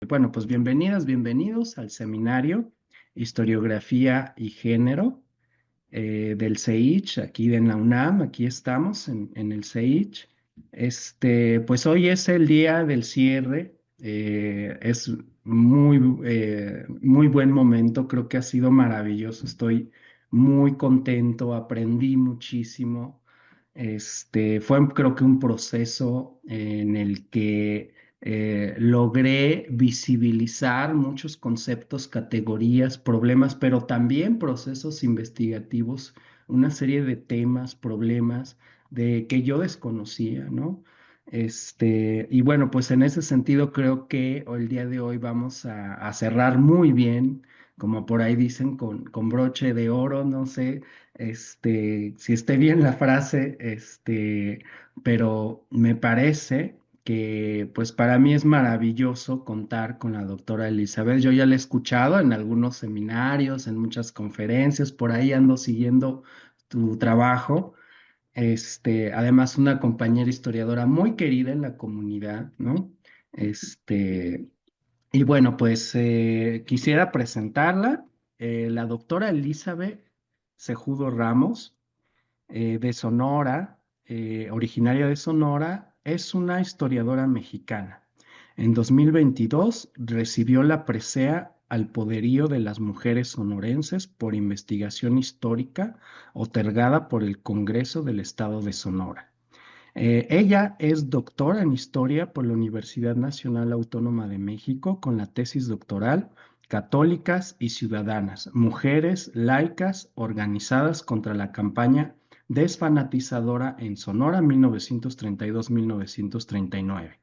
Bueno, pues bienvenidas, bienvenidos al seminario Historiografía y Género del CEICH, aquí en la UNAM, aquí estamos en el CEICH. Pues hoy es el día del cierre, es muy buen momento, creo que ha sido maravilloso, estoy muy contento, aprendí muchísimo. Fue creo que un proceso en el que logré visibilizar muchos conceptos, categorías, problemas, pero también procesos investigativos, una serie de temas, problemas de que yo desconocía, ¿no? Y bueno, pues en ese sentido creo que el día de hoy vamos a cerrar muy bien, como por ahí dicen, con broche de oro, no sé, si esté bien la frase, pero me parece que pues para mí es maravilloso contar con la doctora Elizabeth. Yo ya la he escuchado en algunos seminarios, en muchas conferencias, por ahí ando siguiendo tu trabajo. Además, una compañera historiadora muy querida en la comunidad, ¿no? Este, y bueno, pues quisiera presentarla, la doctora Elizabeth Cejudo Ramos de Sonora, originaria de Sonora, es una historiadora mexicana. En 2022 recibió la presea al poderío de las mujeres sonorenses por investigación histórica otorgada por el Congreso del Estado de Sonora. Ella es doctora en historia por la Universidad Nacional Autónoma de México con la tesis doctoral Católicas y Ciudadanas, Mujeres Laicas Organizadas contra la Campaña Desfanatizadora en Sonora 1932-1939.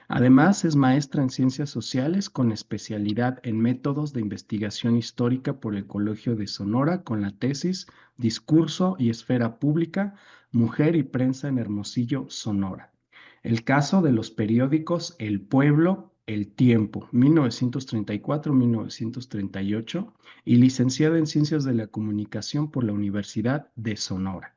Además, es maestra en Ciencias Sociales con especialidad en Métodos de Investigación Histórica por el Colegio de Sonora con la tesis Discurso y Esfera Pública, Mujer y Prensa en Hermosillo, Sonora. El caso de los periódicos El Pueblo, El Tiempo, 1934-1938, y licenciada en Ciencias de la Comunicación por la Universidad de Sonora.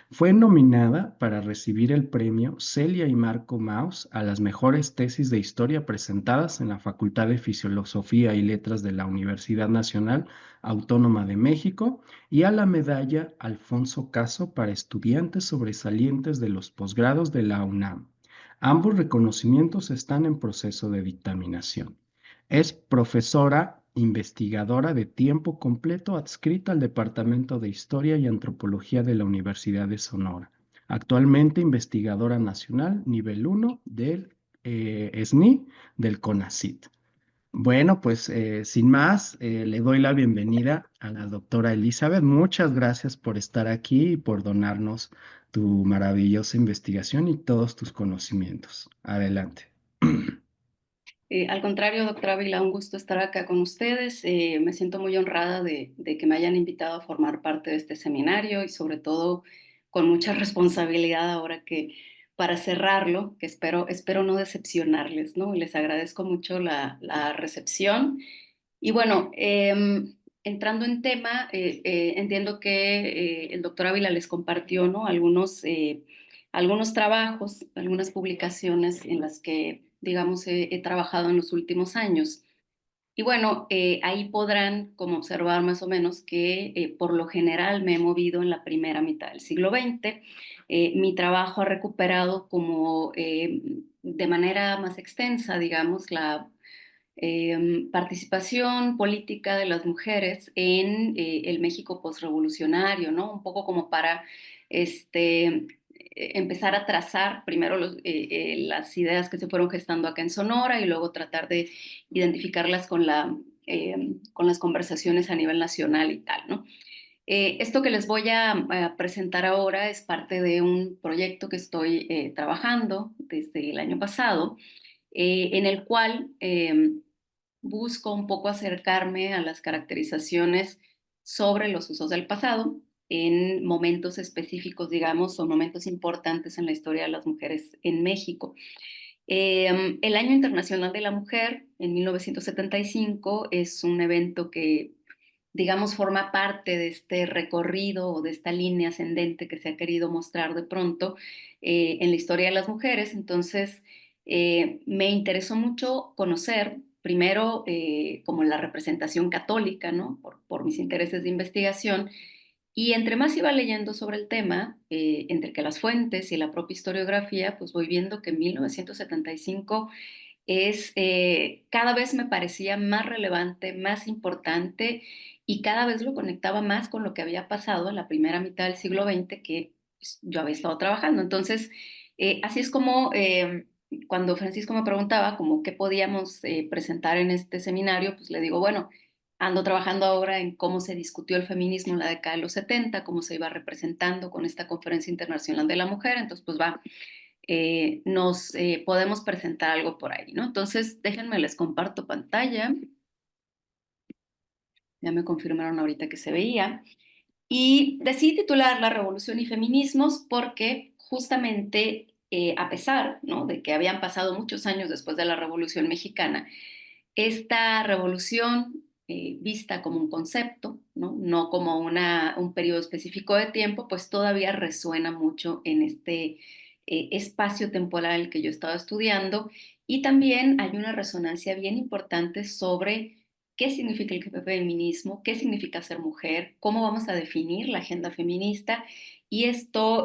Fue nominada para recibir el premio Celia y Marco Maus a las mejores tesis de historia presentadas en la Facultad de Filosofía y Letras de la Universidad Nacional Autónoma de México y a la medalla Alfonso Caso para estudiantes sobresalientes de los posgrados de la UNAM. Ambos reconocimientos están en proceso de dictaminación. Es profesora investigadora de tiempo completo adscrita al Departamento de Historia y Antropología de la Universidad de Sonora. Actualmente investigadora nacional nivel 1 del SNI del CONACYT. Bueno, pues sin más, le doy la bienvenida a la doctora Elizabeth. Muchas gracias por estar aquí y por donarnos tu maravillosa investigación y todos tus conocimientos. Adelante. Al contrario, doctora Ávila, un gusto estar acá con ustedes. Me siento muy honrada de que me hayan invitado a formar parte de este seminario y sobre todo con mucha responsabilidad ahora que para cerrarlo, que espero no decepcionarles, ¿no? Les agradezco mucho la recepción. Y bueno, entrando en tema, entiendo que el doctor Ávila les compartió, ¿no? Algunos trabajos, algunas publicaciones en las que, digamos, he trabajado en los últimos años. Y bueno, ahí podrán como observar más o menos que por lo general me he movido en la primera mitad del siglo XX. Mi trabajo ha recuperado como de manera más extensa, digamos, la participación política de las mujeres en el México postrevolucionario, ¿no? Un poco como para empezar a trazar primero las ideas que se fueron gestando acá en Sonora y luego tratar de identificarlas con las conversaciones a nivel nacional y tal, ¿no? Esto que les voy a presentar ahora es parte de un proyecto que estoy trabajando desde el año pasado, en el cual busco un poco acercarme a las caracterizaciones sobre los usos del pasado en momentos específicos, digamos, o momentos importantes en la historia de las mujeres en México. El Año Internacional de la Mujer en 1975 es un evento que, digamos, forma parte de este recorrido o de esta línea ascendente que se ha querido mostrar de pronto en la historia de las mujeres. Entonces, me interesó mucho conocer primero como la representación católica, ¿no? Por mis intereses de investigación. Y entre más iba leyendo sobre el tema, entre que las fuentes y la propia historiografía, pues voy viendo que 1975 cada vez me parecía más relevante, más importante y cada vez lo conectaba más con lo que había pasado en la primera mitad del siglo XX que pues, yo había estado trabajando. Entonces, así es como cuando Francisco me preguntaba como qué podíamos presentar en este seminario, pues le digo, bueno, ando trabajando ahora en cómo se discutió el feminismo en la década de los 70, cómo se iba representando con esta Conferencia Internacional de la Mujer, entonces pues va, nos podemos presentar algo por ahí, ¿no? Entonces, déjenme, les comparto pantalla. Ya me confirmaron ahorita que se veía. Y decidí titular La Revolución y Feminismos porque justamente a pesar, ¿no?, de que habían pasado muchos años después de la Revolución Mexicana, esta revolución vista como un concepto, no como un periodo específico de tiempo, pues todavía resuena mucho en este espacio temporal que yo estaba estudiando y también hay una resonancia bien importante sobre qué significa el feminismo, qué significa ser mujer, cómo vamos a definir la agenda feminista y esto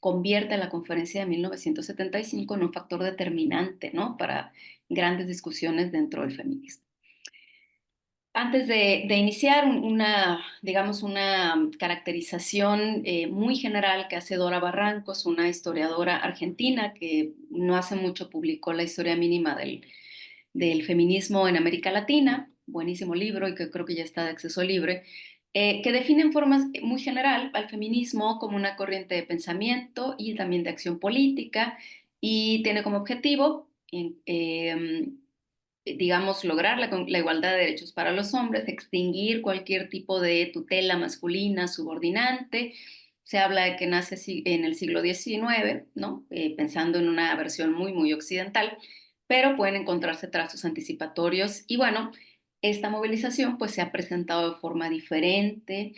convierte a la conferencia de 1975 en un factor determinante, ¿no?, para grandes discusiones dentro del feminismo. Antes de iniciar digamos, una caracterización muy general que hace Dora Barrancos, una historiadora argentina que no hace mucho publicó la historia mínima del feminismo en América Latina, buenísimo libro y que creo que ya está de acceso libre, que define en forma muy general al feminismo como una corriente de pensamiento y también de acción política y tiene como objetivo digamos, lograr la igualdad de derechos para los hombres, extinguir cualquier tipo de tutela masculina subordinante. Se habla de que nace en el siglo XIX, ¿no? Pensando en una versión muy, muy occidental, pero pueden encontrarse trazos anticipatorios. Y bueno, esta movilización pues se ha presentado de forma diferente,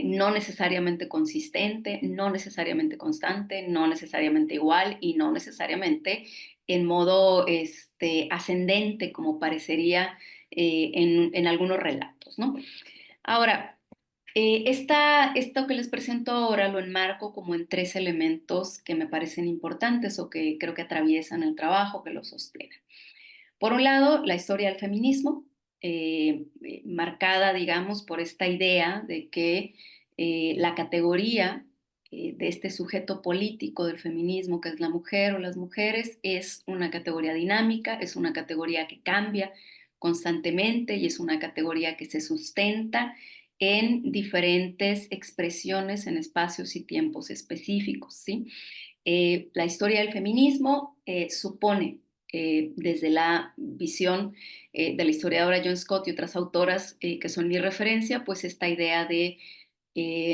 no necesariamente consistente, no necesariamente constante, no necesariamente igual y no necesariamente en modo ascendente, como parecería en algunos relatos, ¿no? Ahora, esto que les presento ahora lo enmarco como en tres elementos que me parecen importantes o que creo que atraviesan el trabajo, que lo sostienen. Por un lado, la historia del feminismo, marcada, digamos, por esta idea de que la categoría de este sujeto político del feminismo, que es la mujer o las mujeres, es una categoría dinámica, es una categoría que cambia constantemente y es una categoría que se sustenta en diferentes expresiones en espacios y tiempos específicos, ¿sí? La historia del feminismo supone, desde la visión de la historiadora John Scott y otras autoras que son mi referencia, pues esta idea de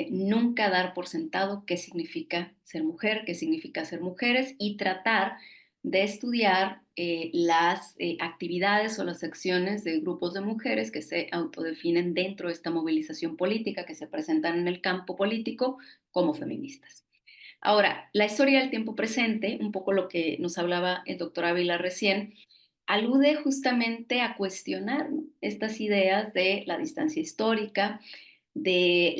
nunca dar por sentado qué significa ser mujer, qué significa ser mujeres y tratar de estudiar las actividades o las acciones de grupos de mujeres que se autodefinen dentro de esta movilización política, que se presentan en el campo político como feministas. Ahora, la historia del tiempo presente, un poco lo que nos hablaba el doctor Ávila recién, alude justamente a cuestionar, ¿no?, estas ideas de la distancia histórica, de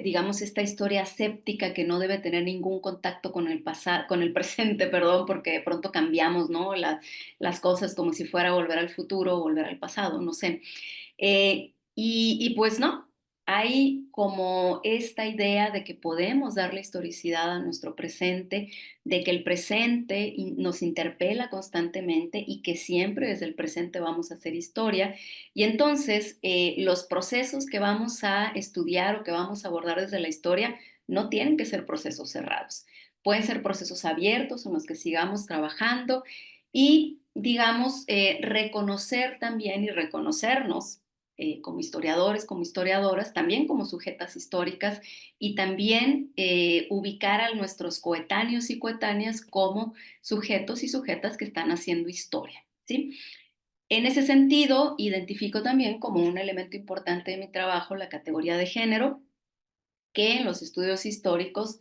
digamos, esta historia séptica que no debe tener ningún contacto con el pasado, con el presente, perdón, porque de pronto cambiamos, ¿no?, las cosas como si fuera volver al futuro o volver al pasado, no sé. Y pues no, hay como esta idea de que podemos darle historicidad a nuestro presente, de que el presente nos interpela constantemente y que siempre desde el presente vamos a hacer historia. Y entonces los procesos que vamos a estudiar o que vamos a abordar desde la historia no tienen que ser procesos cerrados. Pueden ser procesos abiertos en los que sigamos trabajando y, digamos, reconocer también y reconocernos como historiadores, como historiadoras, también como sujetas históricas y también ubicar a nuestros coetáneos y coetáneas como sujetos y sujetas que están haciendo historia, ¿sí? En ese sentido, identifico también como un elemento importante de mi trabajo la categoría de género, que en los estudios históricos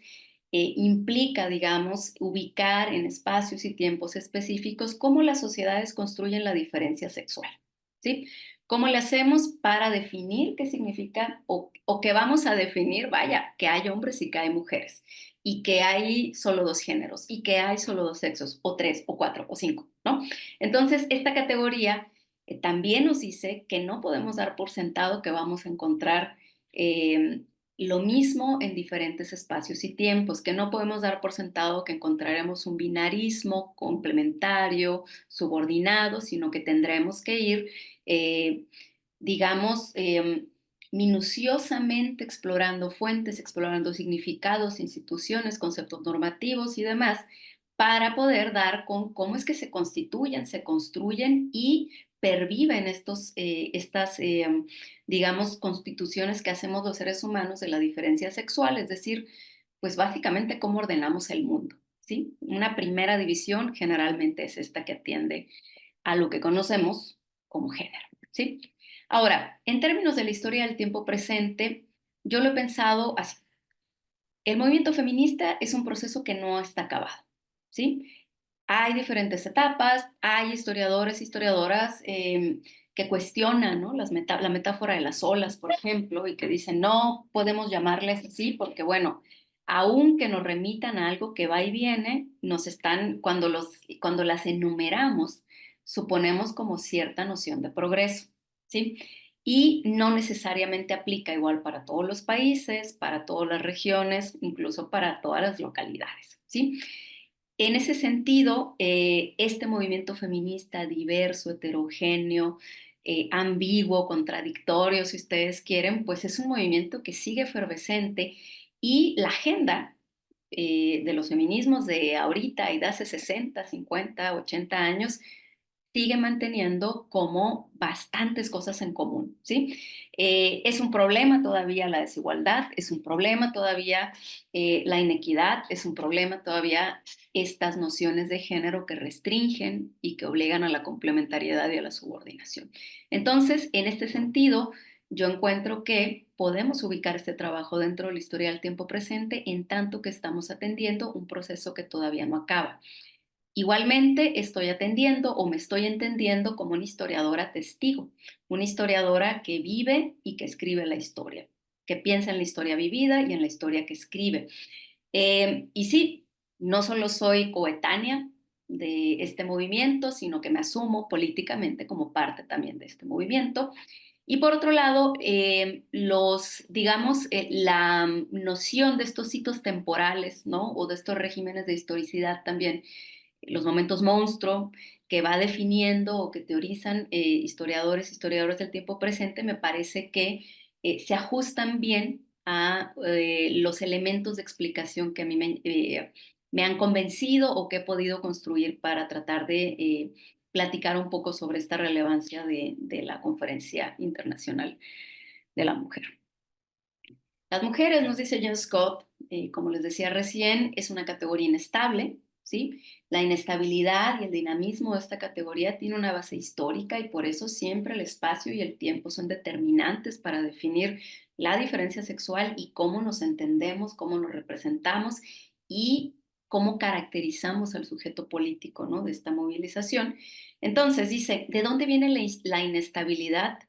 implica, digamos, ubicar en espacios y tiempos específicos cómo las sociedades construyen la diferencia sexual, ¿sí? ¿Cómo le hacemos para definir qué significa o que vamos a definir, vaya, que hay hombres y que hay mujeres, y que hay solo dos géneros, y que hay solo dos sexos, o tres, o cuatro, o cinco, ¿no? Entonces, esta categoría también nos dice que no podemos dar por sentado que vamos a encontrar eh, lo mismo en diferentes espacios y tiempos, que no podemos dar por sentado que encontraremos un binarismo complementario, subordinado, sino que tendremos que ir, eh, digamos, minuciosamente explorando fuentes, explorando significados, instituciones, conceptos normativos y demás, para poder dar con cómo es que se constituyen, se construyen y perviven estas digamos, constituciones que hacemos los seres humanos de la diferencia sexual, es decir, pues básicamente cómo ordenamos el mundo, ¿sí? Una primera división generalmente es esta que atiende a lo que conocemos como género, ¿sí? Ahora, en términos de la historia del tiempo presente, yo lo he pensado así. El movimiento feminista es un proceso que no está acabado, ¿sí? Hay diferentes etapas, hay historiadores, historiadoras que cuestionan, ¿no? La metáfora de las olas, por ejemplo, y que dicen, no podemos llamarles así porque, bueno, aunque nos remitan a algo que va y viene, nos están, cuando las enumeramos, suponemos como cierta noción de progreso, ¿sí? Y no necesariamente aplica igual para todos los países, para todas las regiones, incluso para todas las localidades, ¿sí? En ese sentido, este movimiento feminista diverso, heterogéneo, ambiguo, contradictorio, si ustedes quieren, pues es un movimiento que sigue efervescente y la agenda de los feminismos de ahorita y de hace 60, 50, 80 años sigue manteniendo como bastantes cosas en común, ¿sí? Es un problema todavía la desigualdad, es un problema todavía la inequidad, es un problema todavía estas nociones de género que restringen y que obligan a la complementariedad y a la subordinación. Entonces, en este sentido, yo encuentro que podemos ubicar este trabajo dentro de la historia del tiempo presente en tanto que estamos atendiendo un proceso que todavía no acaba. Igualmente, estoy atendiendo o me estoy entendiendo como una historiadora testigo, una historiadora que vive y que escribe la historia, que piensa en la historia vivida y en la historia que escribe. Y sí, no solo soy coetánea de este movimiento, sino que me asumo políticamente como parte también de este movimiento. Y por otro lado, digamos, la noción de estos hitos temporales, ¿no? O de estos regímenes de historicidad también los momentos monstruo que va definiendo o que teorizan historiadores del tiempo presente, me parece que se ajustan bien a los elementos de explicación que a mí me han convencido o que he podido construir para tratar de platicar un poco sobre esta relevancia de la Conferencia Internacional de la Mujer. Las mujeres, nos dice John Scott, como les decía recién, es una categoría inestable, ¿sí? La inestabilidad y el dinamismo de esta categoría tiene una base histórica y por eso siempre el espacio y el tiempo son determinantes para definir la diferencia sexual y cómo nos entendemos, cómo nos representamos y cómo caracterizamos al sujeto político, ¿no? De esta movilización. Entonces dice, ¿de dónde viene la inestabilidad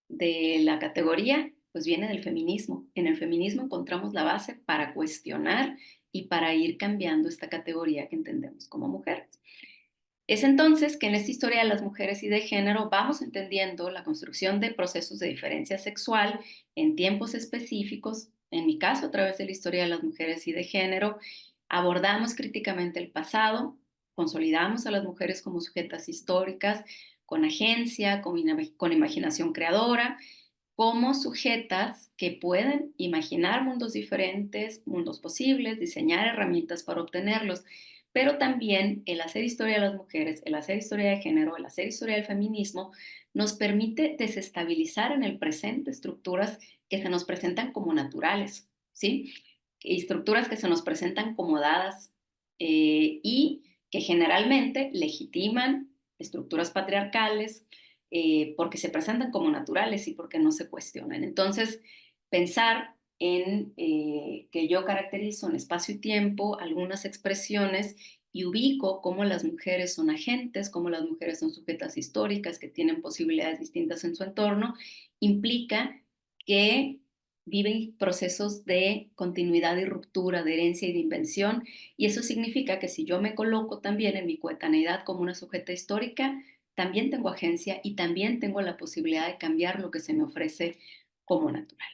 de la categoría? Pues viene del feminismo. En el feminismo encontramos la base para cuestionar y para ir cambiando esta categoría que entendemos como mujeres. Es entonces que en esta historia de las mujeres y de género vamos entendiendo la construcción de procesos de diferencia sexual en tiempos específicos, en mi caso a través de la historia de las mujeres y de género, abordamos críticamente el pasado, consolidamos a las mujeres como sujetas históricas, con agencia, con imaginación creadora, como sujetas que pueden imaginar mundos diferentes, mundos posibles, diseñar herramientas para obtenerlos, pero también el hacer historia de las mujeres, el hacer historia de género, el hacer historia del feminismo, nos permite desestabilizar en el presente estructuras que se nos presentan como naturales, ¿sí? Y estructuras que se nos presentan como dadas y que generalmente legitiman estructuras patriarcales, porque se presentan como naturales y porque no se cuestionan. Entonces, pensar en que yo caracterizo en espacio y tiempo algunas expresiones y ubico cómo las mujeres son agentes, cómo las mujeres son sujetas históricas que tienen posibilidades distintas en su entorno, implica que viven procesos de continuidad y ruptura, de herencia y de invención, y eso significa que si yo me coloco también en mi coetaneidad como una sujeta histórica, también tengo agencia y también tengo la posibilidad de cambiar lo que se me ofrece como natural.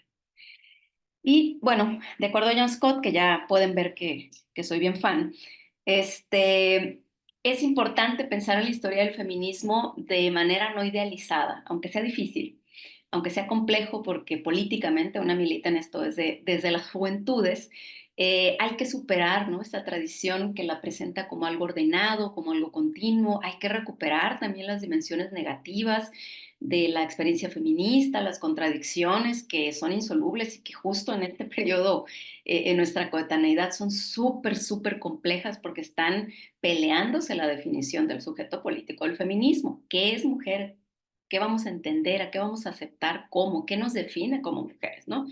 Y bueno, de acuerdo a John Scott, que ya pueden ver que soy bien fan, es importante pensar en la historia del feminismo de manera no idealizada, aunque sea difícil, aunque sea complejo, porque políticamente una milita en esto desde las juventudes. Hay que superar, ¿no?, esta tradición que la presenta como algo ordenado, como algo continuo. Hay que recuperar también las dimensiones negativas de la experiencia feminista, las contradicciones que son insolubles y que justo en este periodo, en nuestra coetaneidad, son súper, súper complejas porque están peleándose la definición del sujeto político del feminismo. ¿Qué es mujer? ¿Qué vamos a entender? ¿A qué vamos a aceptar? ¿Cómo? ¿Qué nos define como mujeres? ¿No?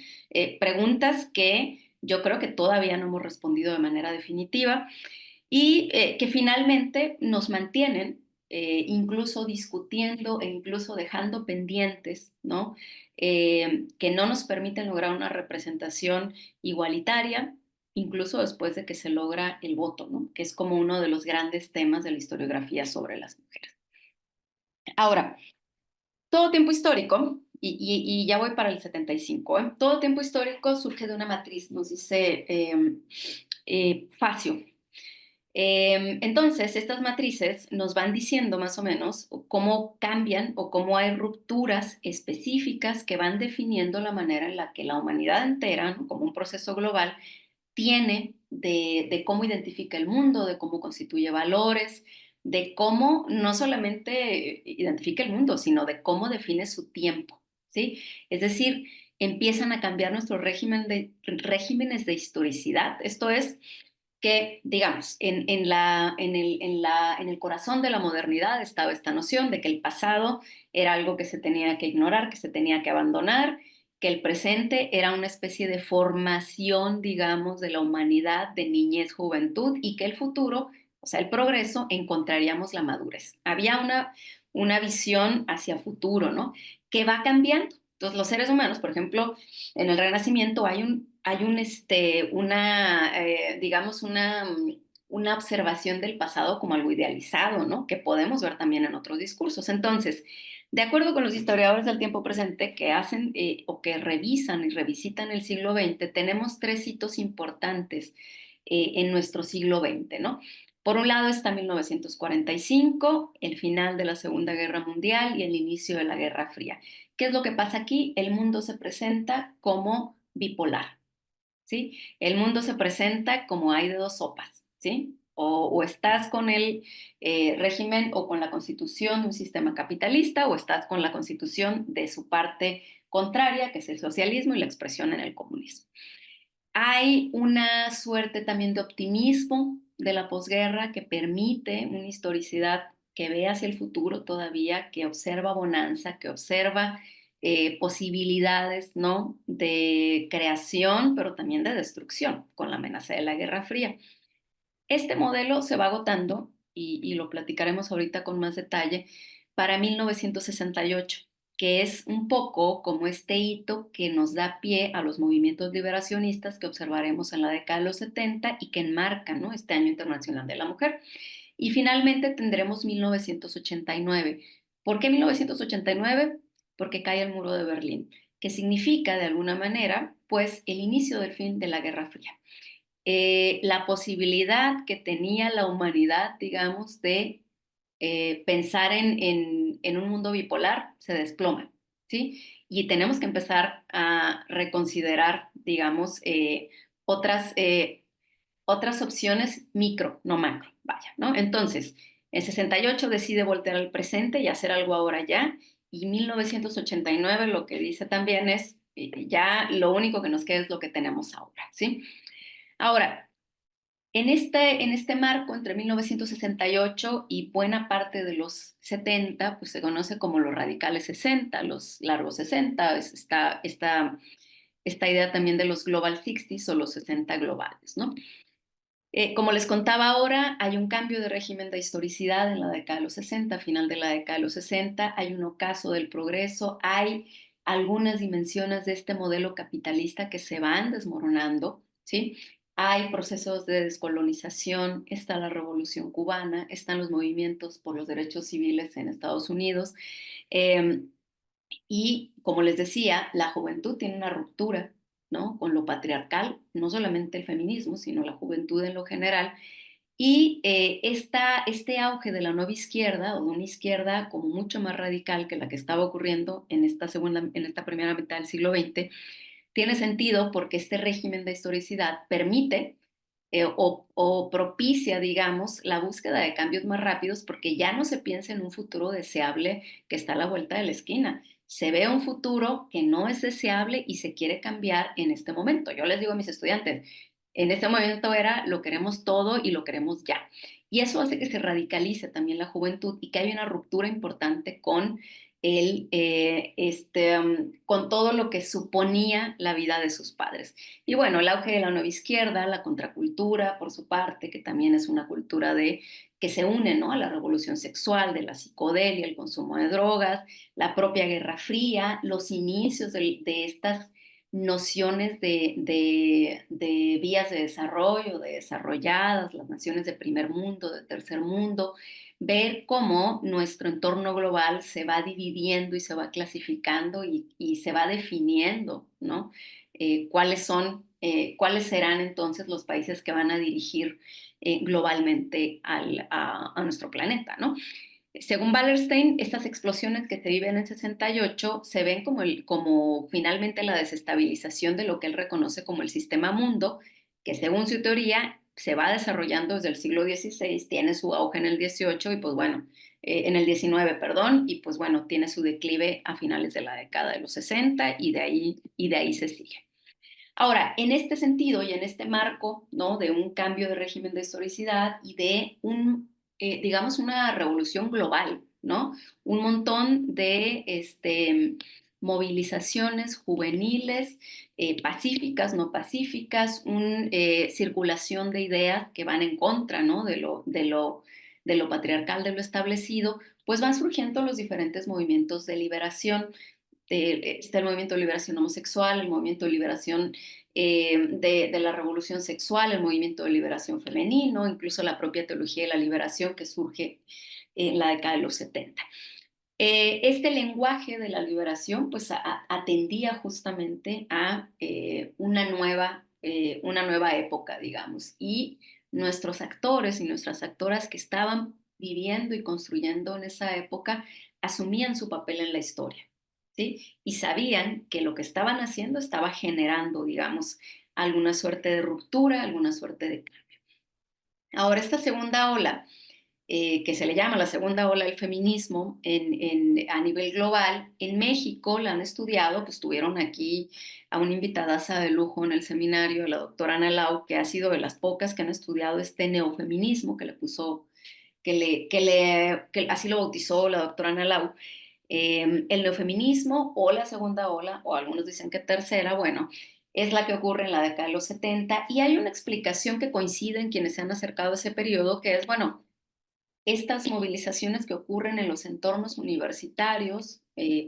Preguntas que yo creo que todavía no hemos respondido de manera definitiva y que finalmente nos mantienen incluso discutiendo e incluso dejando pendientes, ¿no? Que no nos permiten lograr una representación igualitaria, incluso después de que se logra el voto, ¿no?, que es como uno de los grandes temas de la historiografía sobre las mujeres. Ahora, todo tiempo histórico, y ya voy para el 75, ¿eh? Todo tiempo histórico surge de una matriz, nos dice Facio. Entonces, estas matrices nos van diciendo más o menos cómo cambian o cómo hay rupturas específicas que van definiendo la manera en la que la humanidad entera, ¿no?, como un proceso global, tiene de cómo identifica el mundo, de cómo constituye valores, de cómo no solamente identifica el mundo, sino de cómo define su tiempo, ¿sí? Es decir, empiezan a cambiar nuestros regímenes de historicidad. Esto es que, digamos, en el corazón de la modernidad estaba esta noción de que el pasado era algo que se tenía que ignorar, que se tenía que abandonar, que el presente era una especie de formación, digamos, de la humanidad, de niñez, juventud, y que el futuro, o sea, el progreso, encontraríamos la madurez. Había una visión hacia futuro, ¿no?, que va cambiando. Entonces, los seres humanos, por ejemplo, en el Renacimiento digamos, una observación del pasado como algo idealizado, ¿no?, que podemos ver también en otros discursos. Entonces, de acuerdo con los historiadores del tiempo presente que hacen o que revisan y revisitan el siglo XX, tenemos tres hitos importantes en nuestro siglo XX, ¿no? Por un lado está 1945, el final de la Segunda Guerra Mundial y el inicio de la Guerra Fría. ¿Qué es lo que pasa aquí? El mundo se presenta como bipolar, ¿sí? El mundo se presenta como hay de dos sopas, ¿sí? O estás con el régimen o con la constitución de un sistema capitalista, o estás con la constitución de su parte contraria, que es el socialismo y la expresión en el comunismo. Hay una suerte también de optimismo de la posguerra que permite una historicidad que ve hacia el futuro todavía, que observa bonanza, que observa posibilidades, ¿no?, de creación, pero también de destrucción con la amenaza de la Guerra Fría. Este modelo se va agotando, y lo platicaremos ahorita con más detalle, para 1968, que es un poco como este hito que nos da pie a los movimientos liberacionistas que observaremos en la década de los 70 y que enmarcan, ¿no?, este Año Internacional de la Mujer. Y finalmente tendremos 1989. ¿Por qué 1989? Porque cae el muro de Berlín, que significa de alguna manera pues el inicio del fin de la Guerra Fría. La posibilidad que tenía la humanidad, digamos, de pensar en un mundo bipolar se desploma, ¿sí? Y tenemos que empezar a reconsiderar, digamos, otras opciones micro, no macro, vaya, ¿no? Entonces, en 68 decide voltear al presente y hacer algo ahora ya, y 1989 lo que dice también es, ya lo único que nos queda es lo que tenemos ahora, ¿sí? Ahora, en este marco, entre 1968 y buena parte de los 70, pues se conoce como los radicales 60, los largos 60, esta idea también de los Global 60 o los 60 globales, ¿no? Como les contaba ahora, hay un cambio de régimen de historicidad en la década de los 60, final de la década de los 60, hay un ocaso del progreso, hay algunas dimensiones de este modelo capitalista que se van desmoronando, ¿sí? Hay procesos de descolonización, está la Revolución Cubana, están los movimientos por los derechos civiles en Estados Unidos, eh, y como les decía, la juventud tiene una ruptura, ¿no? Con lo patriarcal, no solamente el feminismo, sino la juventud en lo general. Y este auge de la nueva izquierda o de una izquierda como mucho más radical que la que estaba ocurriendo en esta primera mitad del siglo XX, tiene sentido porque este régimen de historicidad permite o propicia, digamos, la búsqueda de cambios más rápidos porque ya no se piensa en un futuro deseable que está a la vuelta de la esquina. Se ve un futuro que no es deseable y se quiere cambiar en este momento. Yo les digo a mis estudiantes, en este momento era lo queremos todo y lo queremos ya. Y eso hace que se radicalice también la juventud y que haya una ruptura importante con con todo lo que suponía la vida de sus padres. Y bueno, el auge de la nueva izquierda, la contracultura, por su parte, que también es una cultura que se une, ¿no? A la revolución sexual, de la psicodelia, el consumo de drogas, la propia Guerra Fría, los inicios de estas nociones de vías de desarrollo, de desarrolladas, las naciones de primer mundo, de tercer mundo, ver cómo nuestro entorno global se va dividiendo y se va clasificando y se va definiendo, ¿no? Cuáles serán entonces los países que van a dirigir globalmente a nuestro planeta, ¿no? Según Wallerstein, estas explosiones que se viven en 68 se ven como finalmente la desestabilización de lo que él reconoce como el sistema mundo, que según su teoría se va desarrollando desde el siglo XVI, tiene su auge en el 18 y pues bueno, en el 19, perdón, y pues bueno, tiene su declive a finales de la década de los 60 y de ahí se sigue. Ahora, en este sentido y en este marco, ¿no? De un cambio de régimen de historicidad y de digamos, una revolución global, ¿no? Un montón de movilizaciones juveniles, pacíficas, no pacíficas, una circulación de ideas que van en contra, ¿no? De lo patriarcal, de lo establecido, pues van surgiendo los diferentes movimientos de liberación. Está el movimiento de liberación homosexual, el movimiento de liberación de la revolución sexual, el movimiento de liberación femenino, incluso la propia teología de la liberación que surge en la década de los 70. Este lenguaje de la liberación pues atendía justamente a una nueva época, digamos, y nuestros actores y nuestras actoras que estaban viviendo y construyendo en esa época asumían su papel en la historia, ¿sí? Y sabían que lo que estaban haciendo estaba generando, digamos, alguna suerte de ruptura, alguna suerte de cambio. Ahora, esta segunda ola que se le llama la segunda ola del feminismo a nivel global. En México la han estudiado, pues tuvieron aquí a una invitadaza de lujo en el seminario, la doctora Ana Lau, que ha sido de las pocas que han estudiado este neofeminismo que le puso, que así lo bautizó la doctora Ana Lau. El neofeminismo o la segunda ola, o algunos dicen que tercera, bueno, es la que ocurre en la década de los 70 y hay una explicación que coincide en quienes se han acercado a ese periodo, que es, bueno, estas movilizaciones que ocurren en los entornos universitarios,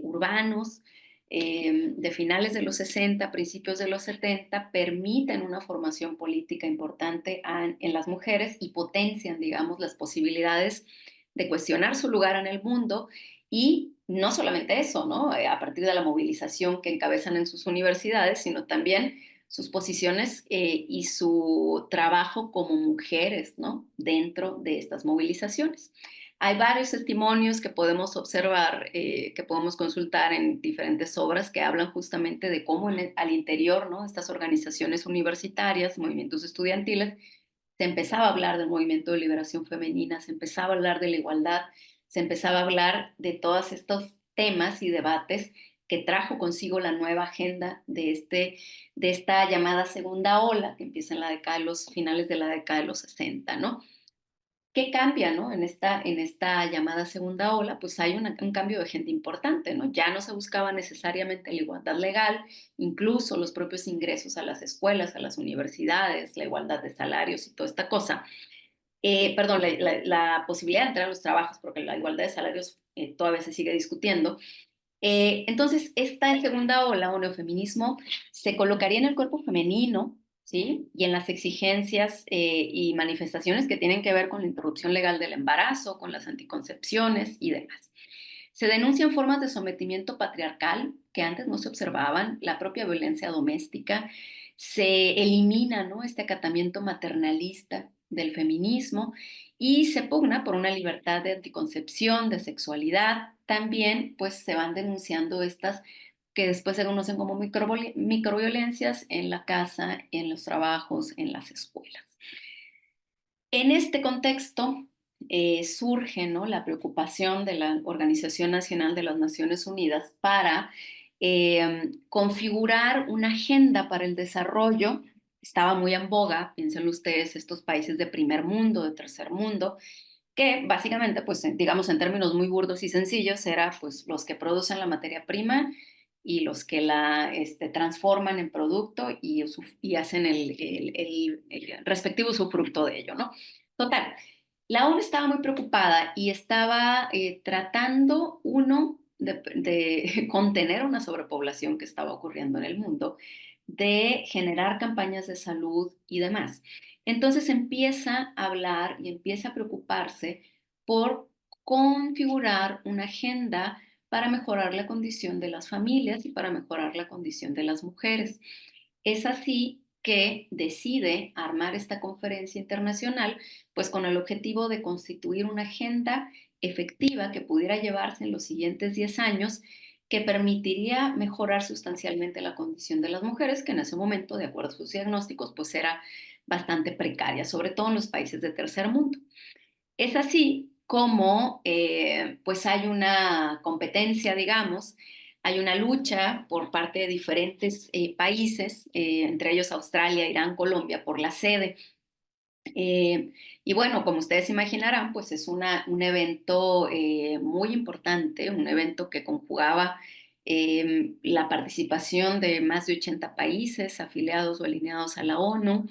urbanos, de finales de los 60, principios de los 70, permiten una formación política importante en las mujeres y potencian, digamos, las posibilidades de cuestionar su lugar en el mundo y no solamente eso, ¿no? A partir de la movilización que encabezan en sus universidades, sino también sus posiciones y su trabajo como mujeres, ¿no? Dentro de estas movilizaciones. Hay varios testimonios que podemos observar, que podemos consultar en diferentes obras que hablan justamente de cómo al interior, ¿no? Estas organizaciones universitarias, movimientos estudiantiles, se empezaba a hablar del movimiento de liberación femenina, se empezaba a hablar de la igualdad, se empezaba a hablar de todos estos temas y debates que trajo consigo la nueva agenda de esta llamada segunda ola que empieza en la década de los finales de la década de los 60, ¿no? ¿Qué cambia, no? En esta llamada segunda ola, pues hay un cambio de gente importante, ¿no? Ya no se buscaba necesariamente la igualdad legal, incluso los propios ingresos a las escuelas, a las universidades, la igualdad de salarios y toda esta cosa. Perdón, la posibilidad de entrar a los trabajos, porque la igualdad de salarios todavía se sigue discutiendo. Entonces, esta segunda ola o neofeminismo se colocaría en el cuerpo femenino, ¿sí? Y en las exigencias y manifestaciones que tienen que ver con la interrupción legal del embarazo, con las anticoncepciones y demás. Se denuncian formas de sometimiento patriarcal que antes no se observaban, la propia violencia doméstica, se elimina, ¿no?, este acatamiento maternalista del feminismo y se pugna por una libertad de anticoncepción, de sexualidad. También pues se van denunciando estas que después se conocen como microviolencias en la casa, en los trabajos, en las escuelas. En este contexto surge, ¿no?, la preocupación de la Organización Nacional de las Naciones Unidas para configurar una agenda para el desarrollo. Estaba muy en boga, piensen ustedes, estos países de primer mundo, de tercer mundo, que básicamente, pues digamos en términos muy burdos y sencillos, era pues los que producen la materia prima y los que la transforman en producto y hacen el respectivo usufructo de ello, ¿no? Total, la ONU estaba muy preocupada y estaba tratando, uno, de contener una sobrepoblación que estaba ocurriendo en el mundo, de generar campañas de salud y demás. Entonces empieza a hablar y empieza a preocuparse por configurar una agenda para mejorar la condición de las familias y para mejorar la condición de las mujeres. Es así que decide armar esta conferencia internacional, pues con el objetivo de constituir una agenda efectiva que pudiera llevarse en los siguientes 10 años, que permitiría mejorar sustancialmente la condición de las mujeres, que en ese momento, de acuerdo a sus diagnósticos, pues era bastante precaria, sobre todo en los países de tercer mundo. Es así como pues hay una competencia, digamos, hay una lucha por parte de diferentes países, entre ellos Australia, Irán, Colombia, por la sede. Y bueno, como ustedes imaginarán, pues es un evento muy importante, un evento que conjugaba la participación de más de 80 países afiliados o alineados a la ONU,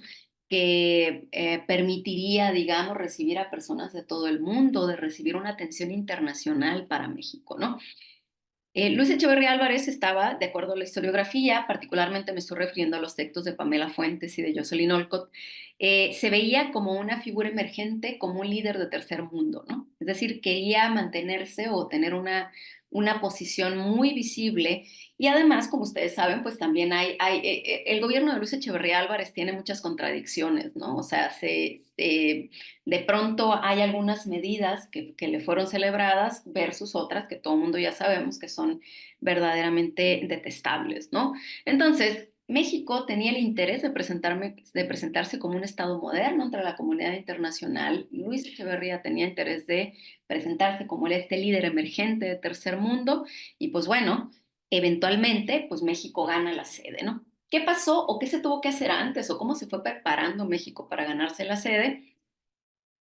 que permitiría, digamos, recibir a personas de todo el mundo, de recibir una atención internacional para México, ¿no? Luis Echeverría Álvarez estaba, de acuerdo a la historiografía, particularmente me estoy refiriendo a los textos de Pamela Fuentes y de Jocelyn Olcott, se veía como una figura emergente, como un líder de tercer mundo, ¿no? Es decir, quería mantenerse o tener una posición muy visible y además, como ustedes saben, pues también el gobierno de Luis Echeverría Álvarez tiene muchas contradicciones, ¿no? O sea, de pronto hay algunas medidas que le fueron celebradas versus otras que todo el mundo ya sabemos que son verdaderamente detestables, ¿no? Entonces, México tenía el interés de presentarse como un Estado moderno entre la comunidad internacional. Luis Echeverría tenía interés de presentarse como este líder emergente de tercer mundo y pues bueno, eventualmente pues México gana la sede, ¿no? ¿Qué pasó o qué se tuvo que hacer antes o cómo se fue preparando México para ganarse la sede?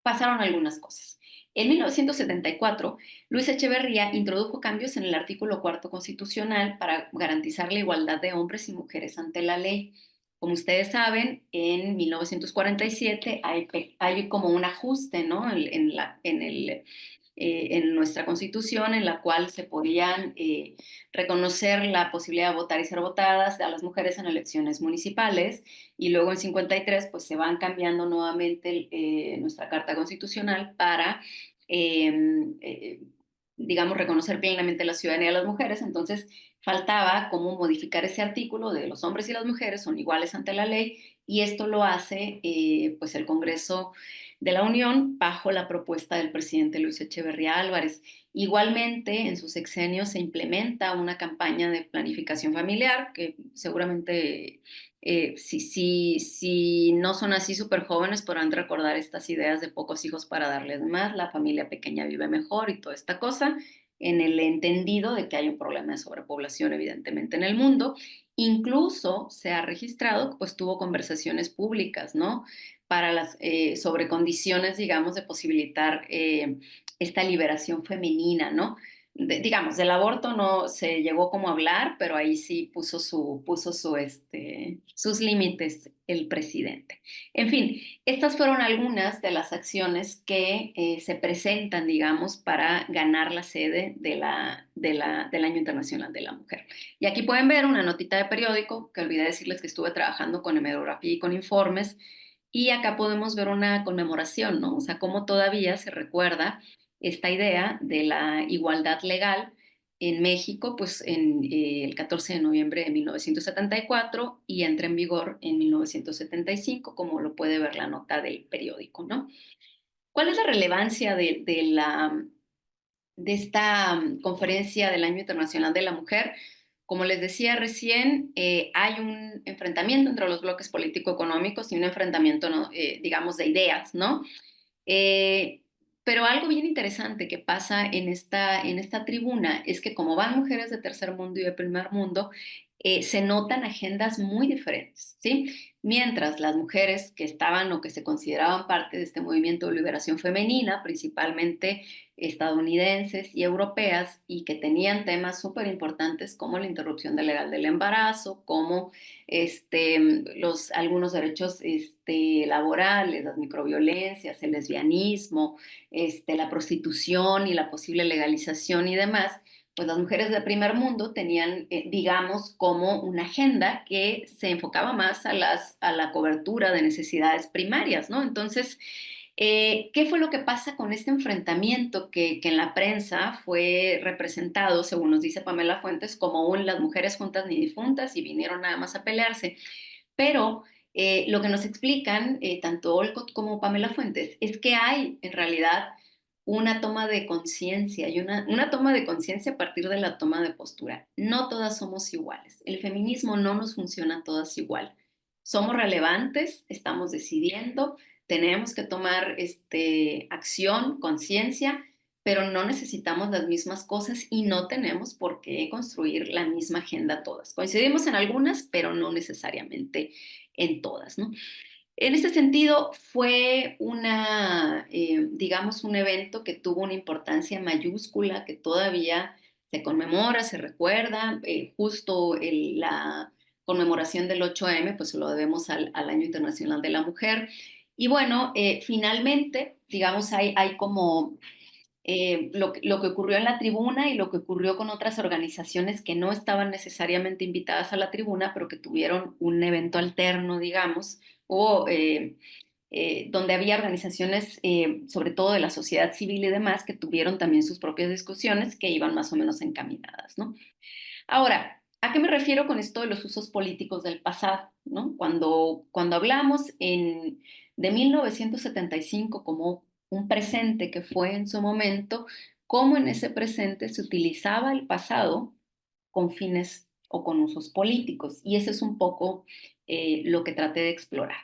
Pasaron algunas cosas. En 1974, Luis Echeverría introdujo cambios en el artículo cuarto constitucional para garantizar la igualdad de hombres y mujeres ante la ley. Como ustedes saben, en 1947 hay como un ajuste, ¿no?, en nuestra constitución, en la cual se podían reconocer la posibilidad de votar y ser votadas a las mujeres en elecciones municipales, y luego en 53 pues se van cambiando nuevamente nuestra Carta Constitucional para, digamos, reconocer plenamente la ciudadanía de las mujeres. Entonces faltaba cómo modificar ese artículo de los hombres y las mujeres son iguales ante la ley, y esto lo hace pues el Congreso de la Unión bajo la propuesta del presidente Luis Echeverría Álvarez. Igualmente, en su sexenio se implementa una campaña de planificación familiar que seguramente si no son así súper jóvenes podrán recordar estas ideas de pocos hijos para darles más, la familia pequeña vive mejor y toda esta cosa. en el entendido de que hay un problema de sobrepoblación evidentemente en el mundo. Incluso se ha registrado, pues tuvo conversaciones públicas, ¿no? Sobre condiciones, digamos, de posibilitar esta liberación femenina, ¿no? Digamos, del aborto no se llegó como a hablar, pero ahí sí sus límites el presidente. En fin, estas fueron algunas de las acciones que se presentan, digamos, para ganar la sede del Año Internacional de la Mujer. Y aquí pueden ver una notita de periódico, que olvidé decirles que estuve trabajando con hemerografía y con informes, y acá podemos ver una conmemoración, ¿no? O sea, cómo todavía se recuerda esta idea de la igualdad legal en México, pues el 14 de noviembre de 1974 y entra en vigor en 1975, como lo puede ver la nota del periódico, ¿no? ¿Cuál es la relevancia de esta conferencia del Año Internacional de la Mujer? Como les decía recién, hay un enfrentamiento entre los bloques político-económicos y un enfrentamiento, ¿no? Digamos, de ideas, ¿no? Eh, pero algo bien interesante que pasa en esta tribuna es que como van mujeres de tercer mundo y de primer mundo, se notan agendas muy diferentes, ¿sí? Mientras las mujeres que estaban o que se consideraban parte de este movimiento de liberación femenina, principalmente estadounidenses y europeas, y que tenían temas súper importantes como la interrupción legal del embarazo, como algunos derechos laborales, las microviolencias, el lesbianismo, la prostitución y la posible legalización y demás, pues las mujeres del primer mundo tenían, digamos, como una agenda que se enfocaba más a la cobertura de necesidades primarias, ¿no? Entonces, ¿qué fue lo que pasa con este enfrentamiento que en la prensa fue representado, según nos dice Pamela Fuentes, como un las mujeres juntas ni difuntas y vinieron nada más a pelearse? Pero lo que nos explican tanto Olcott como Pamela Fuentes es que hay en realidad una toma de conciencia y una toma de conciencia a partir de la toma de postura. No todas somos iguales. El feminismo no nos funciona todas igual. Somos relevantes, estamos decidiendo, tenemos que tomar acción, conciencia, pero no necesitamos las mismas cosas y no tenemos por qué construir la misma agenda todas. Coincidimos en algunas, pero no necesariamente en todas, ¿no? En este sentido, fue digamos, un evento que tuvo una importancia mayúscula, que todavía se conmemora, se recuerda, justo la conmemoración del 8M, pues lo debemos al Año Internacional de la Mujer. Y bueno, finalmente, digamos, hay como lo que ocurrió en la tribuna y lo que ocurrió con otras organizaciones que no estaban necesariamente invitadas a la tribuna, pero que tuvieron un evento alterno, digamos, o donde había organizaciones, sobre todo de la sociedad civil y demás, que tuvieron también sus propias discusiones que iban más o menos encaminadas, ¿no? Ahora, ¿a qué me refiero con esto de los usos políticos del pasado? ¿No? Cuando hablamos de 1975 como un presente que fue en su momento, cómo en ese presente se utilizaba el pasado con fines o con usos políticos. Y eso es un poco lo que traté de explorar.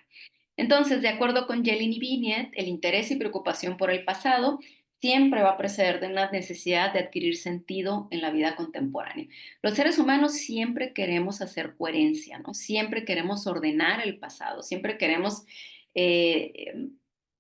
Entonces, de acuerdo con Jelini Vinet, el interés y preocupación por el pasado siempre va a preceder de una necesidad de adquirir sentido en la vida contemporánea. Los seres humanos siempre queremos hacer coherencia, ¿no? Siempre queremos ordenar el pasado, siempre queremos, eh,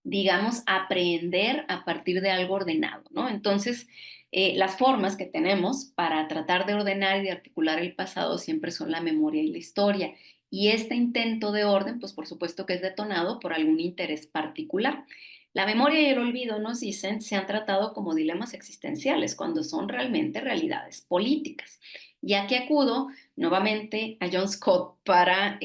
digamos, aprender a partir de algo ordenado, ¿no? Entonces, las formas que tenemos para tratar de ordenar y de articular el pasado siempre son la memoria y la historia. Y este intento de orden, pues por supuesto que es detonado por algún interés particular. La memoria y el olvido, nos dicen, se han tratado como dilemas existenciales cuando son realmente realidades políticas. Y aquí acudo nuevamente a John Scott para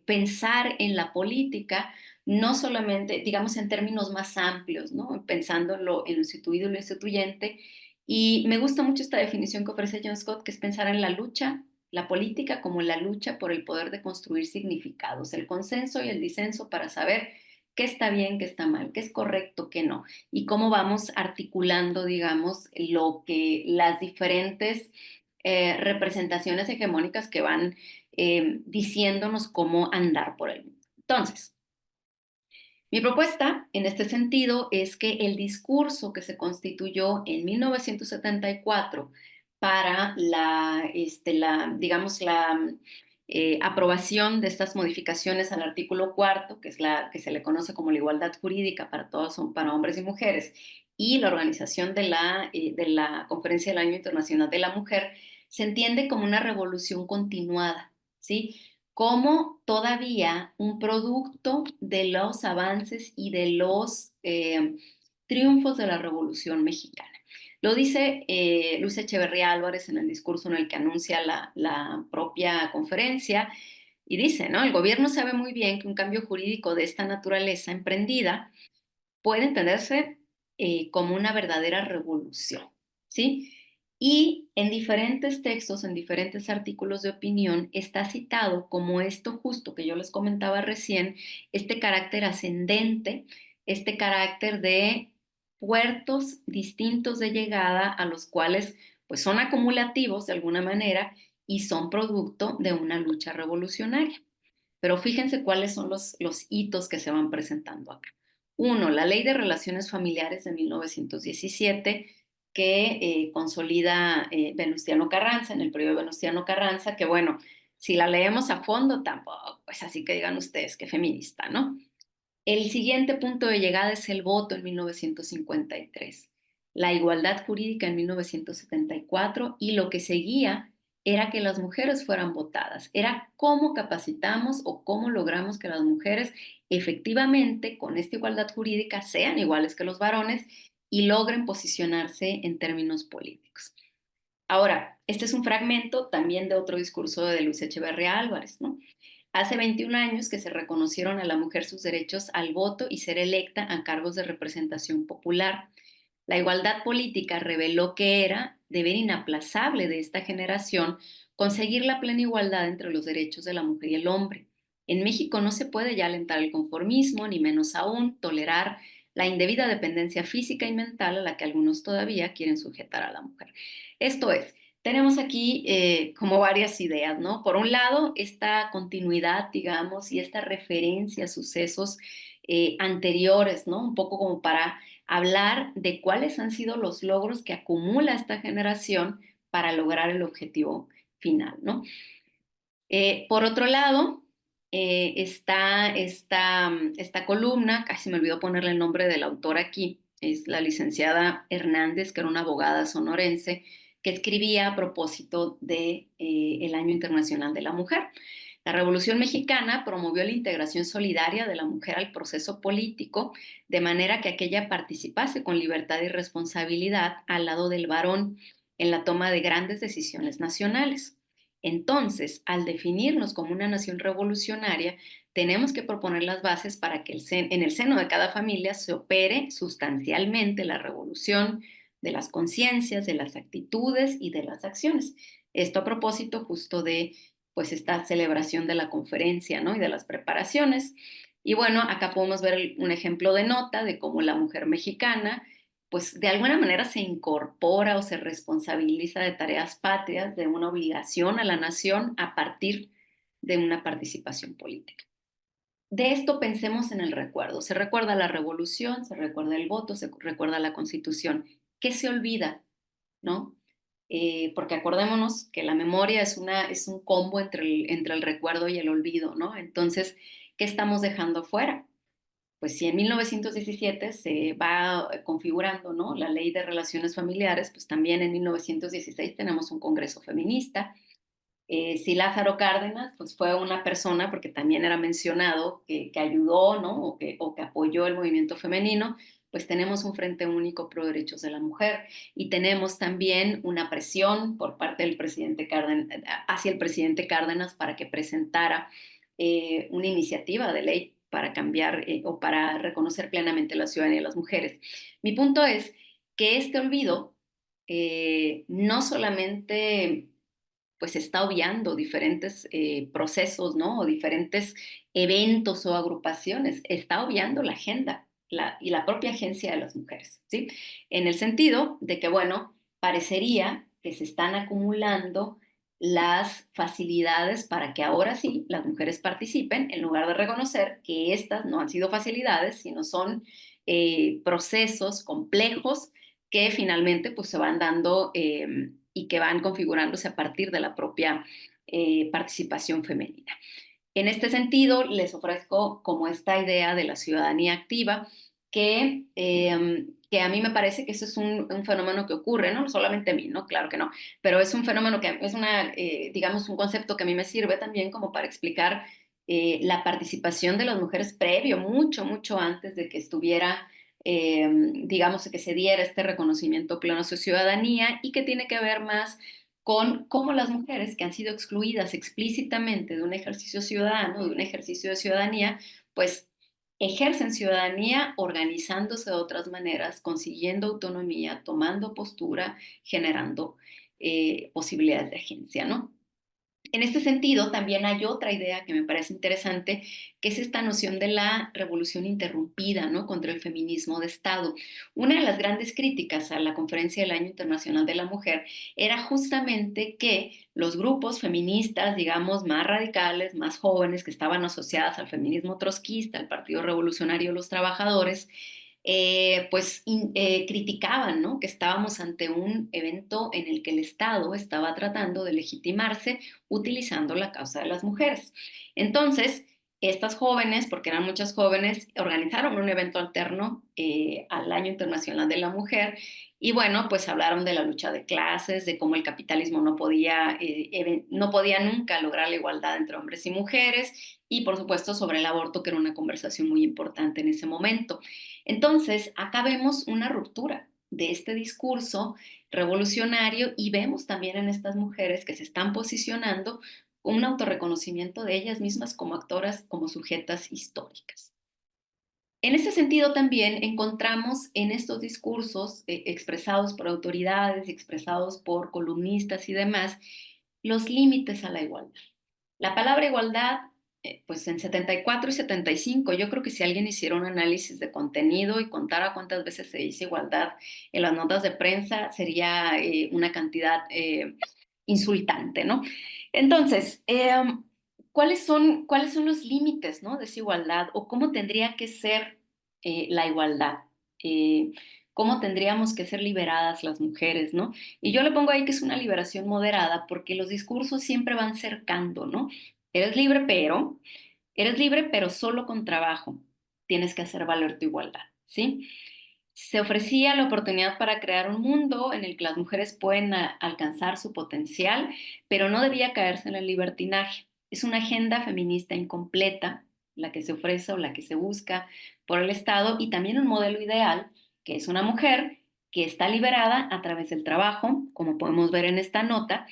pensar en la política, no solamente, digamos, en términos más amplios, ¿no? Pensándolo en lo instituido y lo instituyente. Y me gusta mucho esta definición que ofrece John Scott, que es pensar en la lucha, la política como la lucha por el poder de construir significados, el consenso y el disenso para saber qué está bien, qué está mal, qué es correcto, qué no, y cómo vamos articulando, digamos, lo que las diferentes representaciones hegemónicas que van diciéndonos cómo andar por el mundo. Entonces, Mi propuesta en este sentido es que el discurso que se constituyó en 1974 para digamos, aprobación de estas modificaciones al artículo cuarto, que es la que se le conoce como la igualdad jurídica para todos, para hombres y mujeres, y la organización de la Conferencia del Año Internacional de la Mujer, se entiende como una revolución continuada, ¿sí? Como todavía un producto de los avances y de los triunfos de la Revolución Mexicana. Lo dice Luis Echeverría Álvarez en el discurso en el que anuncia la propia conferencia y dice, ¿no? El gobierno sabe muy bien que un cambio jurídico de esta naturaleza emprendida puede entenderse como una verdadera revolución, ¿sí? Y en diferentes textos, en diferentes artículos de opinión, está citado como esto justo que yo les comentaba recién, este carácter ascendente, este carácter de puertos distintos de llegada a los cuales pues son acumulativos de alguna manera y son producto de una lucha revolucionaria. Pero fíjense cuáles son los hitos que se van presentando acá. Uno, la Ley de Relaciones Familiares de 1917, que consolida Venustiano Carranza, en el periodo de Venustiano Carranza, que bueno, si la leemos a fondo, tampoco, pues así que digan ustedes que feminista, ¿no? El siguiente punto de llegada es el voto en 1953, la igualdad jurídica en 1974 y lo que seguía era que las mujeres fueran votadas, era cómo capacitamos o cómo logramos que las mujeres efectivamente con esta igualdad jurídica sean iguales que los varones y logren posicionarse en términos políticos. Ahora, este es un fragmento también de otro discurso de Luis Echeverría Álvarez, ¿no? Hace 21 años que se reconocieron a la mujer sus derechos al voto y ser electa a cargos de representación popular. La igualdad política reveló que era deber inaplazable de esta generación conseguir la plena igualdad entre los derechos de la mujer y el hombre. En México no se puede ya alentar el conformismo, ni menos aún tolerar la indebida dependencia física y mental a la que algunos todavía quieren sujetar a la mujer. Esto es, tenemos aquí como varias ideas, ¿no? Por un lado, esta continuidad, digamos, y esta referencia a sucesos anteriores, ¿no? Un poco como para hablar de cuáles han sido los logros que acumula esta generación para lograr el objetivo final, ¿no? Por otro lado, está esta columna, casi me olvidó ponerle el nombre del autor aquí, es la licenciada Hernández, que era una abogada sonorense, que escribía a propósito de, el Año Internacional de la Mujer. La Revolución Mexicana promovió la integración solidaria de la mujer al proceso político, de manera que aquella participase con libertad y responsabilidad al lado del varón en la toma de grandes decisiones nacionales. Entonces, al definirnos como una nación revolucionaria, tenemos que proponer las bases para que en el seno de cada familia se opere sustancialmente la revolución de las conciencias, de las actitudes y de las acciones. Esto a propósito justo de pues esta celebración de la conferencia, ¿no? Y de las preparaciones. Y bueno, acá podemos ver un ejemplo de nota de cómo la mujer mexicana pues de alguna manera se incorpora o se responsabiliza de tareas patrias, de una obligación a la nación a partir de una participación política. De esto pensemos en el recuerdo. Se recuerda la revolución, se recuerda el voto, se recuerda la constitución. ¿Qué se olvida? ¿No? Porque acordémonos que la memoria es un combo entre el recuerdo y el olvido, ¿no? Entonces, ¿qué estamos dejando fuera? Pues si en 1917 se va configurando, ¿no? La ley de relaciones familiares, pues también en 1916 tenemos un congreso feminista. Si Lázaro Cárdenas, pues fue una persona, porque también era mencionado, que ayudó, ¿no? O que apoyó el movimiento femenino, pues tenemos un Frente Único Pro Derechos de la Mujer y tenemos también una presión por parte del presidente Cárdenas, hacia el presidente Cárdenas para que presentara una iniciativa de ley para cambiar o para reconocer plenamente la ciudadanía de las mujeres. Mi punto es que este olvido no solamente pues está obviando diferentes procesos, ¿no? O diferentes eventos o agrupaciones, está obviando la agenda y la propia agencia de las mujeres, ¿sí? En el sentido de que, bueno, parecería que se están acumulando las facilidades para que ahora sí las mujeres participen, en lugar de reconocer que estas no han sido facilidades, sino son procesos complejos que finalmente pues, se van dando y que van configurándose a partir de la propia participación femenina. En este sentido, les ofrezco como esta idea de la ciudadanía activa, que a mí me parece que eso es un fenómeno que ocurre, ¿no? Solamente a mí, ¿no? Claro que no, pero es un fenómeno que es digamos, un concepto que a mí me sirve también como para explicar la participación de las mujeres previo, mucho, mucho antes de que estuviera, digamos, que se diera este reconocimiento pleno a su ciudadanía y que tiene que ver más con cómo las mujeres que han sido excluidas explícitamente de un ejercicio ciudadano, de un ejercicio de ciudadanía, pues ejercen ciudadanía organizándose de otras maneras, consiguiendo autonomía, tomando postura, generando posibilidades de agencia, ¿no? En este sentido, también hay otra idea que me parece interesante, que es esta noción de la revolución interrumpida, ¿no? Contra el feminismo de Estado. Una de las grandes críticas a la Conferencia del Año Internacional de la Mujer era justamente que los grupos feministas, digamos, más radicales, más jóvenes, que estaban asociadas al feminismo trotskista, al Partido Revolucionario de los Trabajadores, criticaban, ¿no? Que estábamos ante un evento en el que el Estado estaba tratando de legitimarse utilizando la causa de las mujeres. Entonces, estas jóvenes, porque eran muchas jóvenes, organizaron un evento alterno al Año Internacional de la Mujer y bueno, pues hablaron de la lucha de clases, de cómo el capitalismo no podía nunca lograr la igualdad entre hombres y mujeres y por supuesto sobre el aborto, que era una conversación muy importante en ese momento. Entonces, acá vemos una ruptura de este discurso revolucionario y vemos también en estas mujeres que se están posicionando un autorreconocimiento de ellas mismas como actoras, como sujetas históricas. En ese sentido también encontramos en estos discursos expresados por autoridades, expresados por columnistas y demás, los límites a la igualdad. La palabra igualdad, pues en 74 y 75, yo creo que si alguien hiciera un análisis de contenido y contara cuántas veces se dice igualdad en las notas de prensa, sería una cantidad insultante, ¿no? Entonces, cuáles son los límites, ¿no? De esa igualdad o cómo tendría que ser la igualdad? Eh, ¿Cómo tendríamos que ser liberadas las mujeres, ¿no? Y yo le pongo ahí que es una liberación moderada porque los discursos siempre van cercando, ¿no? Eres libre, eres libre, pero solo con trabajo. Tienes que hacer valer tu igualdad, ¿sí? Se ofrecía la oportunidad para crear un mundo en el que las mujeres pueden alcanzar su potencial, pero no debía caerse en el libertinaje. Es una agenda feminista incompleta, la que se ofrece o la que se busca por el Estado, y también un modelo ideal, que es una mujer que está liberada a través del trabajo, como podemos ver en esta nota,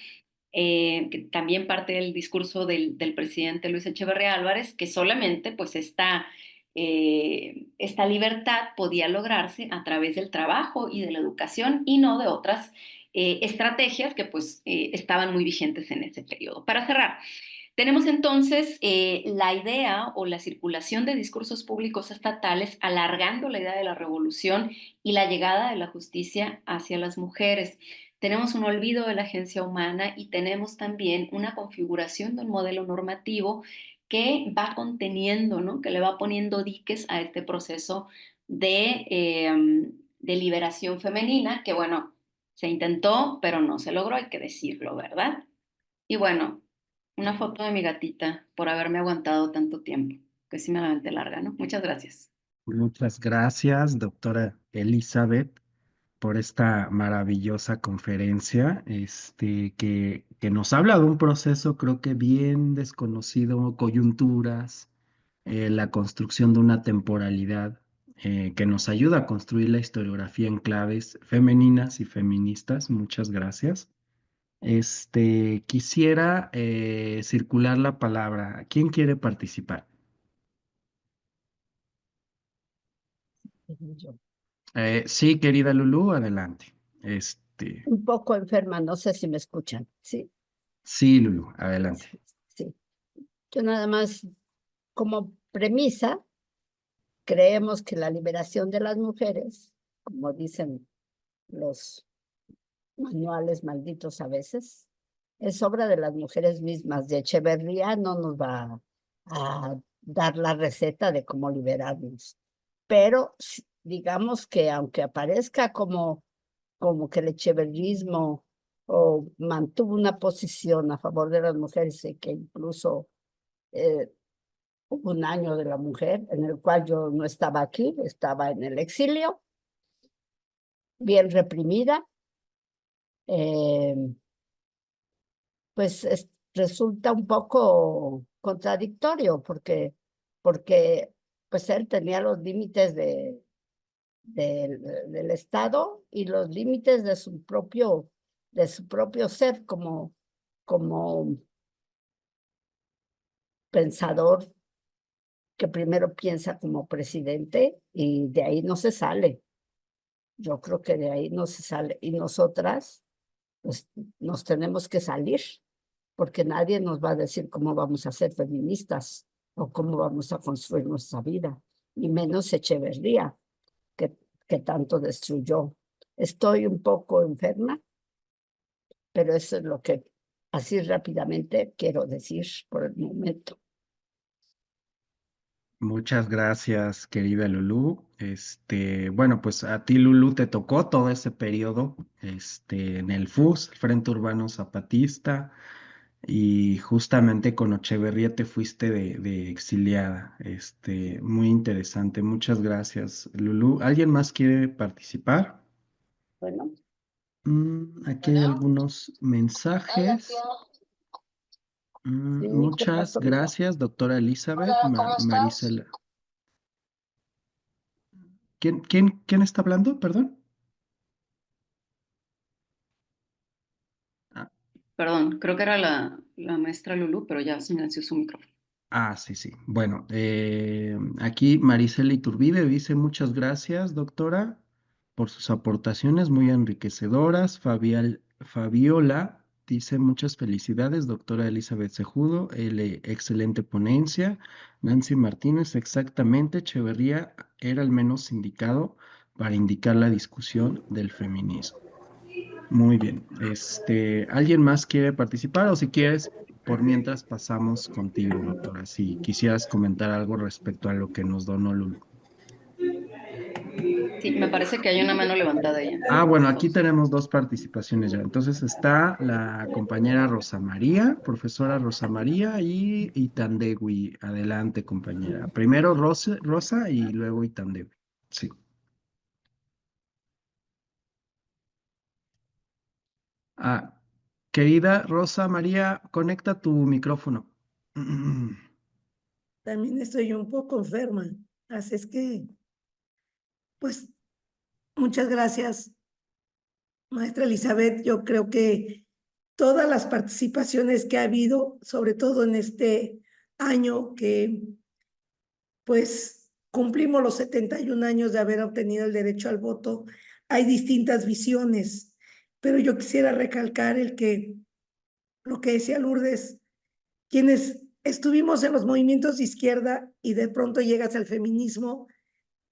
que también parte del discurso del presidente Luis Echeverría Álvarez, que solamente pues esta libertad podía lograrse a través del trabajo y de la educación y no de otras estrategias que pues estaban muy vigentes en ese periodo. Para cerrar, tenemos entonces la idea o la circulación de discursos públicos estatales alargando la idea de la revolución y la llegada de la justicia hacia las mujeres. Tenemos un olvido de la agencia humana y tenemos también una configuración de un modelo normativo que va conteniendo, ¿no? Que le va poniendo diques a este proceso de liberación femenina, que bueno, se intentó, pero no se logró, hay que decirlo, ¿verdad? Y bueno, una foto de mi gatita por haberme aguantado tanto tiempo, que sí me la aventé larga, ¿no? Muchas gracias. Muchas gracias, doctora Elizabeth, por esta maravillosa conferencia, que nos habla de un proceso creo que bien desconocido, coyunturas, la construcción de una temporalidad que nos ayuda a construir la historiografía en claves femeninas y feministas. Muchas gracias. Quisiera circular la palabra. ¿Quién quiere participar? Yo. Sí, querida Lulú, adelante. Este, Un poco enferma, no sé si me escuchan. Sí, sí, Lulú, adelante. sí, sí. Yo nada más, como premisa, creemos que la liberación de las mujeres, como dicen los manuales malditos a veces, es obra de las mujeres mismas. De Echeverría no nos va a dar la receta de cómo liberarnos. Pero digamos que aunque aparezca como que el echeverrismo o mantuvo una posición a favor de las mujeres y que incluso hubo un año de la mujer en el cual yo no estaba aquí, estaba en el exilio, bien reprimida, eh, pues resulta un poco contradictorio porque pues él tenía los límites del Estado y los límites de su propio ser como pensador que primero piensa como presidente y de ahí no se sale. Yo creo que de ahí no se sale. Y nosotras, pues, nos tenemos que salir, porque nadie nos va a decir cómo vamos a ser feministas o cómo vamos a construir nuestra vida, y menos Echeverría, que, que tanto destruyó. Estoy un poco enferma, pero eso es lo que así rápidamente quiero decir por el momento. Muchas gracias, querida Lulú. Bueno, pues a ti, Lulú, te tocó todo ese periodo, en el FUS, el Frente Urbano Zapatista, y justamente con Echeverría te fuiste de exiliada. Muy interesante. Muchas gracias, Lulú. ¿Alguien más quiere participar? Bueno, Aquí hay algunos mensajes. sí, ¿qué Muchas pasó? gracias, doctora Elizabeth. Marisela. ¿Quién está hablando? Perdón. Ah, Perdón, creo que era la maestra Lulú, pero ya silenció su micrófono. sí, sí. Bueno, aquí Marisela Iturbide dice muchas gracias, doctora, por sus aportaciones muy enriquecedoras. Fabiola dice muchas felicidades, doctora Elizabeth Cejudo, excelente ponencia. Nancy Martínez, exactamente, Echeverría era el menos indicado para indicar la discusión del feminismo. Muy bien. ¿Alguien más quiere participar o si quieres, por mientras pasamos contigo, doctora, si quisieras comentar algo respecto a lo que nos donó Lulu? Sí, me parece que hay una mano levantada ya. Bueno, aquí tenemos dos participaciones ya. Entonces está la compañera Rosa María, profesora Rosa María y Itandegui. Adelante, compañera. Primero Rosa y luego Itandegui. Sí. Ah, querida Rosa María, conecta tu micrófono. También estoy un poco enferma, así es que, pues, muchas gracias, maestra Elizabeth. Yo creo que todas las participaciones que ha habido, sobre todo en este año que, pues, cumplimos los 71 años de haber obtenido el derecho al voto, hay distintas visiones, pero yo quisiera recalcar lo que decía Lourdes, quienes estuvimos en los movimientos de izquierda y de pronto llegas al feminismo,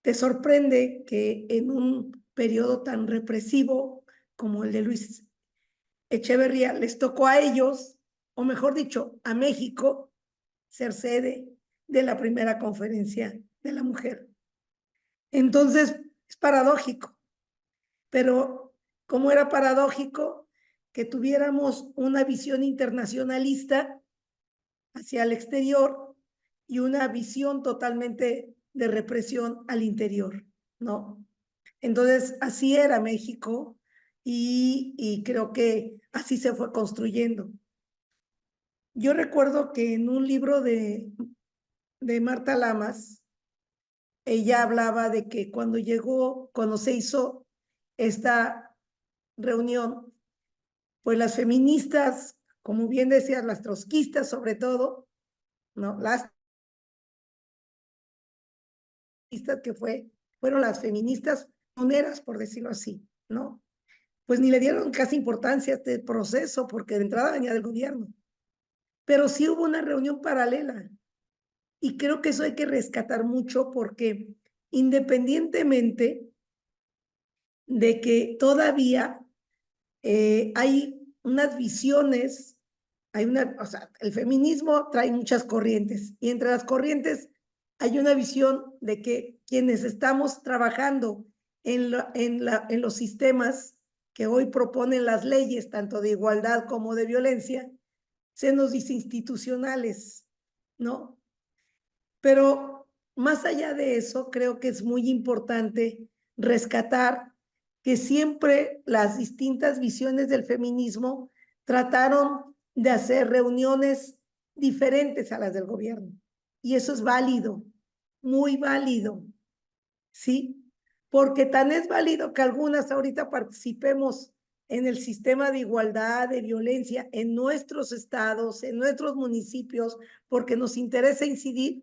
te sorprende que en un periodo tan represivo como el de Luis Echeverría les tocó a ellos, o mejor dicho, a México, ser sede de la primera conferencia de la mujer. Entonces, es paradójico, pero como era paradójico que tuviéramos una visión internacionalista hacia el exterior y una visión totalmente de represión al interior, ¿no? Entonces, así era México y creo que así se fue construyendo. Yo recuerdo que en un libro de Marta Lamas, ella hablaba de que cuando se hizo esta reunión, pues las feministas, como bien decías, las trotskistas sobre todo, ¿no? Las que fueron las feministas pioneras, por decirlo así, ¿no? Pues ni le dieron casi importancia a este proceso porque de entrada venía del gobierno. Pero sí hubo una reunión paralela y creo que eso hay que rescatar mucho porque independientemente de que todavía hay unas visiones o sea, el feminismo trae muchas corrientes y entre las corrientes hay una visión de que quienes estamos trabajando en los sistemas que hoy proponen las leyes, tanto de igualdad como de violencia, se nos dice institucionales, ¿no? Pero más allá de eso, creo que es muy importante rescatar que siempre las distintas visiones del feminismo trataron de hacer reuniones diferentes a las del gobierno. Y eso es válido, muy válido, ¿sí? Porque tan es válido que algunas ahorita participemos en el sistema de igualdad, de violencia en nuestros estados, en nuestros municipios, porque nos interesa incidir,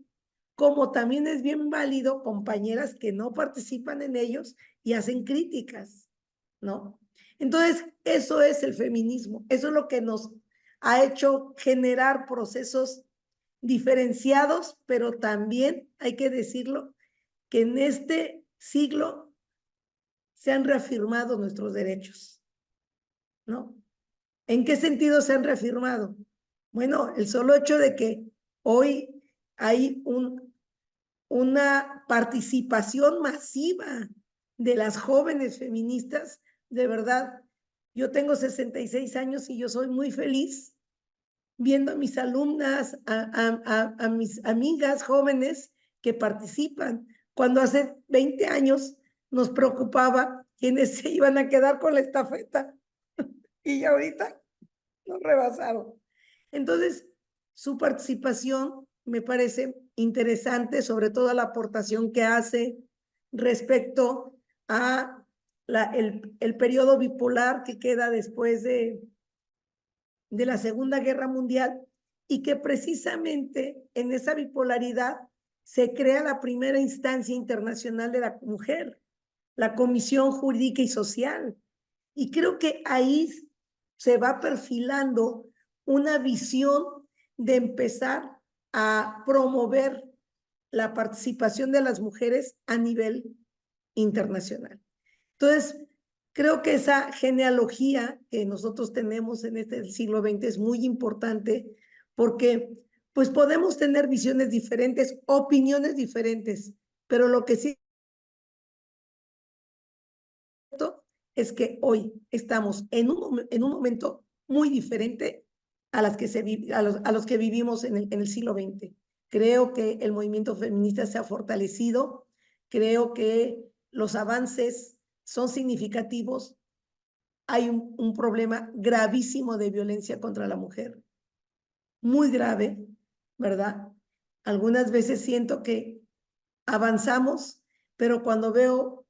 como también es bien válido compañeras que no participan en ellos y hacen críticas, ¿no? Entonces, eso es el feminismo, eso es lo que nos ha hecho generar procesos diferenciados, pero también hay que decirlo, que en este siglo se han reafirmado nuestros derechos, ¿no? ¿En qué sentido se han reafirmado? Bueno, el solo hecho de que hoy hay una participación masiva de las jóvenes feministas, de verdad, yo tengo 66 años y yo soy muy feliz viendo a mis alumnas, a mis amigas jóvenes que participan. Cuando hace 20 años nos preocupaba quiénes se iban a quedar con la estafeta y ahorita nos rebasaron. Entonces, su participación me parece interesante, sobre todo la aportación que hace respecto a el periodo bipolar que queda después de la Segunda Guerra Mundial y que precisamente en esa bipolaridad se crea la primera instancia internacional de la mujer, la Comisión Jurídica y Social. Y creo que ahí se va perfilando una visión de empezar a promover la participación de las mujeres a nivel internacional. Entonces, creo que esa genealogía que nosotros tenemos en este siglo XX es muy importante porque pues podemos tener visiones diferentes, opiniones diferentes, pero lo que sí es que hoy estamos en un momento muy diferente a los que vivimos en el siglo XX. Creo que el movimiento feminista se ha fortalecido, creo que los avances son significativos. Hay un problema gravísimo de violencia contra la mujer, muy grave, ¿verdad? Algunas veces siento que avanzamos, pero cuando veo,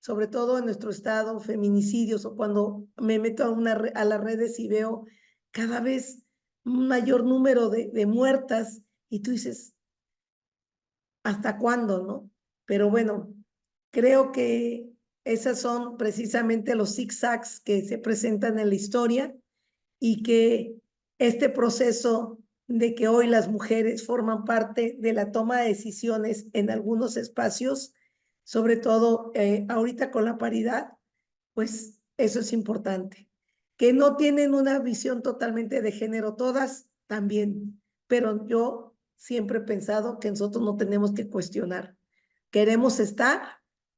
sobre todo en nuestro estado, feminicidios, o cuando me meto a las redes y veo cada vez un mayor número de muertas, y tú dices, ¿hasta cuándo, no? Pero bueno, creo que esos son precisamente los zigzags que se presentan en la historia y que este proceso de que hoy las mujeres forman parte de la toma de decisiones en algunos espacios, sobre todo ahorita con la paridad, pues eso es importante. Que no tienen una visión totalmente de género todas, también, pero yo siempre he pensado que nosotros no tenemos que cuestionar. Queremos estar,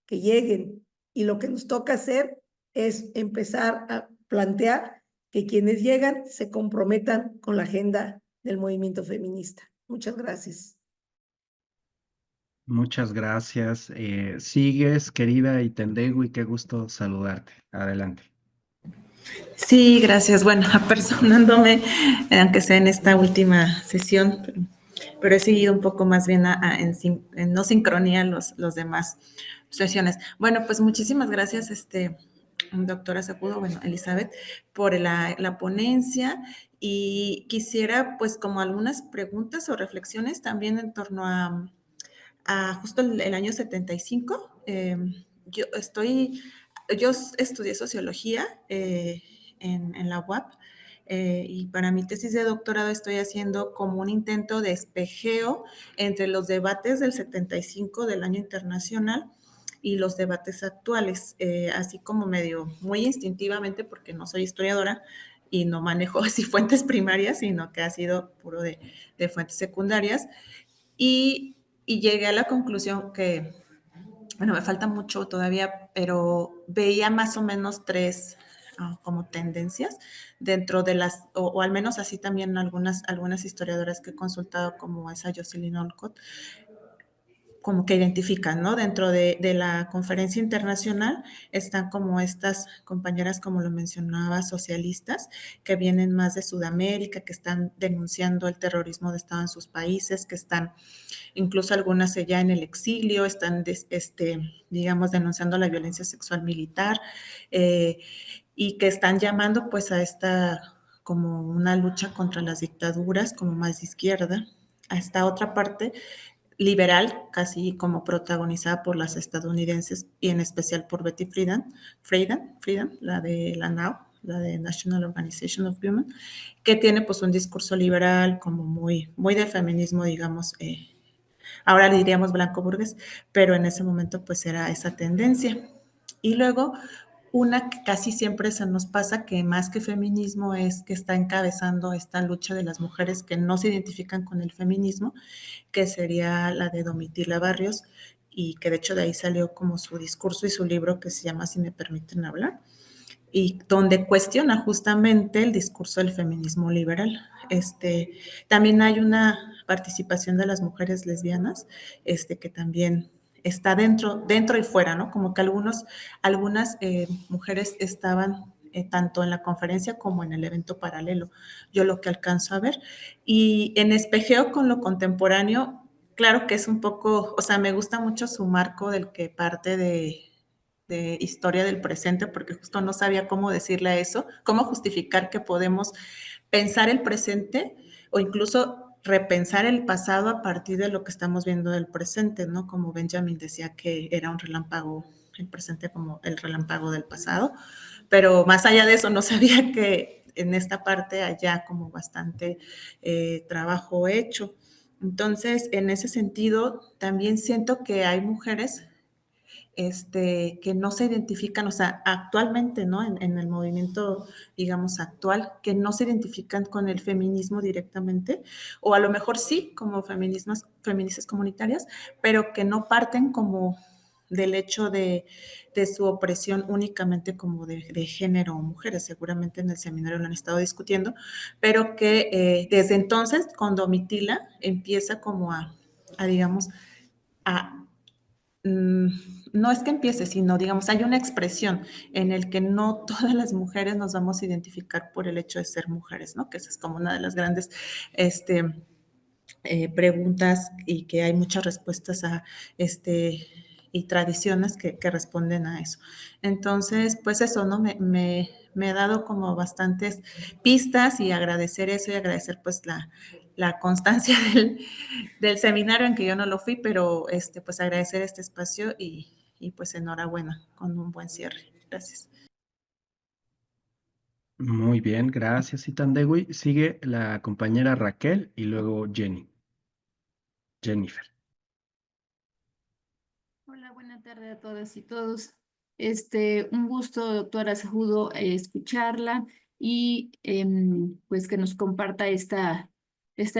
que lleguen, y lo que nos toca hacer es empezar a plantear que quienes llegan se comprometan con la agenda del movimiento feminista. Muchas gracias. Muchas gracias. Sigues, querida Itendegui, qué gusto saludarte. Adelante. Sí, gracias. Bueno, apersonándome, aunque sea en esta última sesión, pero he seguido un poco más bien en no sincronía los demás sesiones. Bueno, pues muchísimas gracias, doctora Sacudo, bueno, Elizabeth, por la ponencia, y quisiera pues como algunas preguntas o reflexiones también en torno a justo el año 75. Yo estudié sociología en la UAP, y para mi tesis de doctorado estoy haciendo como un intento de espejeo entre los debates del 75 del año internacional y los debates actuales, así como medio muy instintivamente, porque no soy historiadora, y no manejo así fuentes primarias, sino que ha sido puro de fuentes secundarias. Y llegué a la conclusión que, bueno, me falta mucho todavía, pero veía más o menos tres como tendencias dentro de las, o al menos así también algunas historiadoras que he consultado, como esa Jocelyn Olcott, como que identifican, ¿no? Dentro de la conferencia internacional están como estas compañeras, como lo mencionaba, socialistas, que vienen más de Sudamérica, que están denunciando el terrorismo de Estado en sus países, que están incluso algunas ya en el exilio, están, digamos, denunciando la violencia sexual militar, y que están llamando pues a esta como una lucha contra las dictaduras, como más de izquierda, a esta otra parte liberal, casi como protagonizada por las estadounidenses y en especial por Betty Friedan, la de la NOW, la de National Organization of Women, que tiene pues un discurso liberal como muy de feminismo, digamos, ahora le diríamos blanco burgués, pero en ese momento pues era esa tendencia. Y luego una que casi siempre se nos pasa, que más que feminismo es que está encabezando esta lucha de las mujeres que no se identifican con el feminismo, que sería la de Domitila Barrios, y que de hecho de ahí salió como su discurso y su libro que se llama Si me permiten hablar, y donde cuestiona justamente el discurso del feminismo liberal. También hay una participación de las mujeres lesbianas, que también está dentro y fuera, ¿no? Como que algunas mujeres estaban tanto en la conferencia como en el evento paralelo, yo lo que alcanzo a ver. Y en espejeo con lo contemporáneo, claro que es un poco, o sea, me gusta mucho su marco del que parte de historia del presente, porque justo no sabía cómo decirle a eso, cómo justificar que podemos pensar el presente o incluso repensar el pasado a partir de lo que estamos viendo del presente, ¿no? Como Benjamin decía que era un relámpago, el presente como el relámpago del pasado, pero más allá de eso no sabía que en esta parte haya como bastante trabajo hecho. Entonces, en ese sentido, también siento que hay mujeres que no se identifican, o sea, actualmente, ¿no? En el movimiento, digamos, actual, que no se identifican con el feminismo directamente, o a lo mejor sí, como feministas comunitarias, pero que no parten como del hecho de su opresión únicamente como de género o mujeres, seguramente en el seminario lo han estado discutiendo, pero que desde entonces, con Domitila, empieza como digamos, a no es que empiece, sino digamos, hay una expresión en el que no todas las mujeres nos vamos a identificar por el hecho de ser mujeres, ¿no? Que esa es como una de las grandes preguntas, y que hay muchas respuestas y tradiciones que responden a eso. Entonces, pues eso, ¿no? Me ha dado como bastantes pistas, y agradecer eso, y agradecer pues la constancia del seminario, en que yo no lo fui, pero pues agradecer este espacio, y pues enhorabuena con un buen cierre. Gracias. Muy bien, gracias, Itandewi. Sigue la compañera Raquel y luego Jennifer. Hola, buena tarde a todas y todos. Un gusto, doctora Sajudo, escucharla y pues que nos comparta esta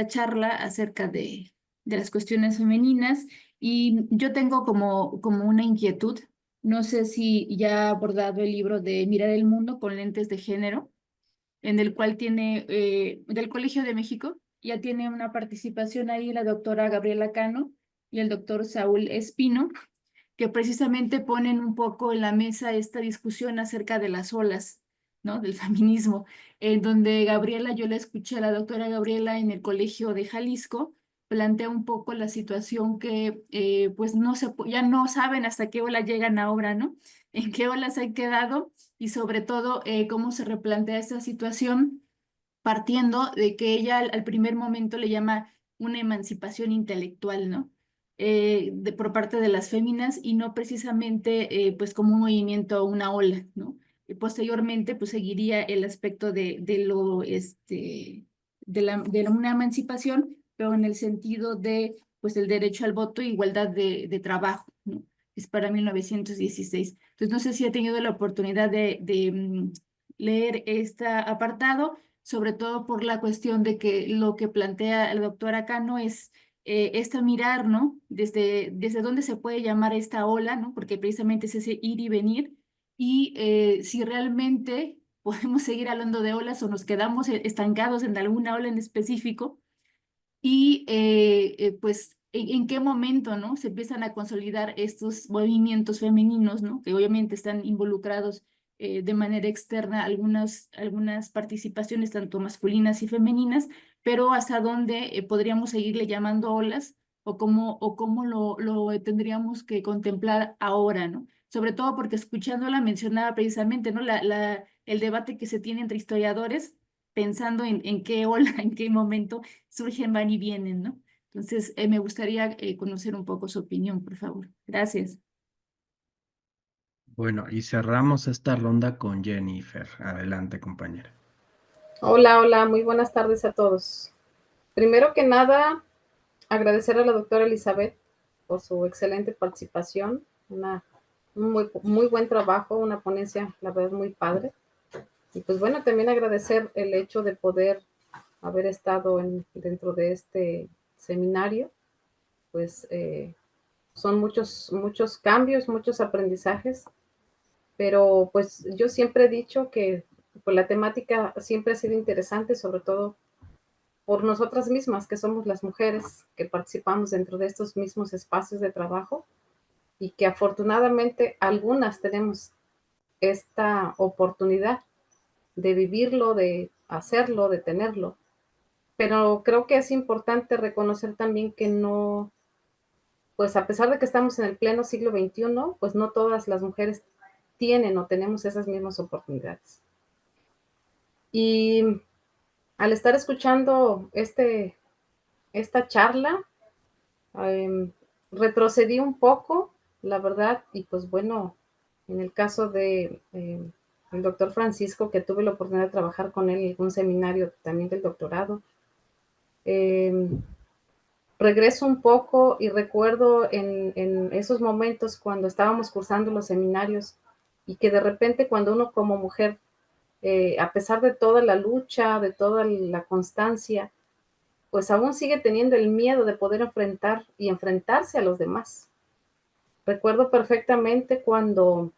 charla acerca de las cuestiones femeninas. Y yo tengo como una inquietud. No sé si ya ha abordado el libro de Mirar el mundo con lentes de género, en el cual tiene, del Colegio de México, ya tiene una participación ahí la doctora Gabriela Cano y el doctor Saúl Espino, que precisamente ponen un poco en la mesa esta discusión acerca de las olas, ¿no? Del feminismo, en donde Gabriela, yo la escuché a la doctora Gabriela en el Colegio de Jalisco, plantea un poco la situación que pues ya no saben hasta qué ola llegan ahora, ¿no? En qué olas han quedado, y sobre todo cómo se replantea esta situación, partiendo de que ella al primer momento le llama una emancipación intelectual, ¿no? Por parte de las féminas, y no precisamente pues como un movimiento o una ola, ¿no? Y posteriormente pues seguiría el aspecto de una emancipación, pero en el sentido de pues el derecho al voto e igualdad de trabajo, ¿no? Es para 1916. Entonces no sé si ha tenido la oportunidad leer este apartado, sobre todo por la cuestión de que lo que plantea el doctor acá no es esta mirar, ¿no? Desde dónde se puede llamar esta ola, ¿no? Porque precisamente es ese ir y venir, y si realmente podemos seguir hablando de olas o nos quedamos estancados en alguna ola en específico, y pues en qué momento, ¿no? Se empiezan a consolidar estos movimientos femeninos, ¿no? Que obviamente están involucrados de manera externa algunas participaciones, tanto masculinas y femeninas, pero hasta dónde podríamos seguirle llamando olas, o cómo lo tendríamos que contemplar ahora, ¿no? Sobre todo porque escuchándola mencionaba precisamente, ¿no? El debate que se tiene entre historiadores, pensando en qué ola, en qué momento surgen, van y vienen, ¿no? Entonces, me gustaría conocer un poco su opinión, por favor. Gracias. Bueno, y cerramos esta ronda con Jennifer. Adelante, compañera. Hola, hola, muy buenas tardes a todos. Primero que nada, agradecer a la doctora Elizabeth por su excelente participación, un muy buen trabajo, una ponencia, la verdad, muy padre. Y pues bueno, también agradecer el hecho de poder haber estado dentro de este seminario, pues son muchos cambios, muchos aprendizajes, pero pues yo siempre he dicho que pues, la temática siempre ha sido interesante, sobre todo por nosotras mismas, que somos las mujeres que participamos dentro de estos mismos espacios de trabajo y que afortunadamente algunas tenemos esta oportunidad de vivirlo, de hacerlo, de tenerlo. Pero creo que es importante reconocer también que no, pues a pesar de que estamos en el pleno siglo XXI, pues no todas las mujeres tienen o tenemos esas mismas oportunidades. Y al estar escuchando esta charla, retrocedí un poco, la verdad, y pues bueno, en el caso de el doctor Francisco, que tuve la oportunidad de trabajar con él en un seminario también del doctorado, regreso un poco y recuerdo en esos momentos cuando estábamos cursando los seminarios y que de repente cuando uno como mujer, a pesar de toda la lucha, de toda la constancia, pues aún sigue teniendo el miedo de poder enfrentar y enfrentarse a los demás. Recuerdo perfectamente cuando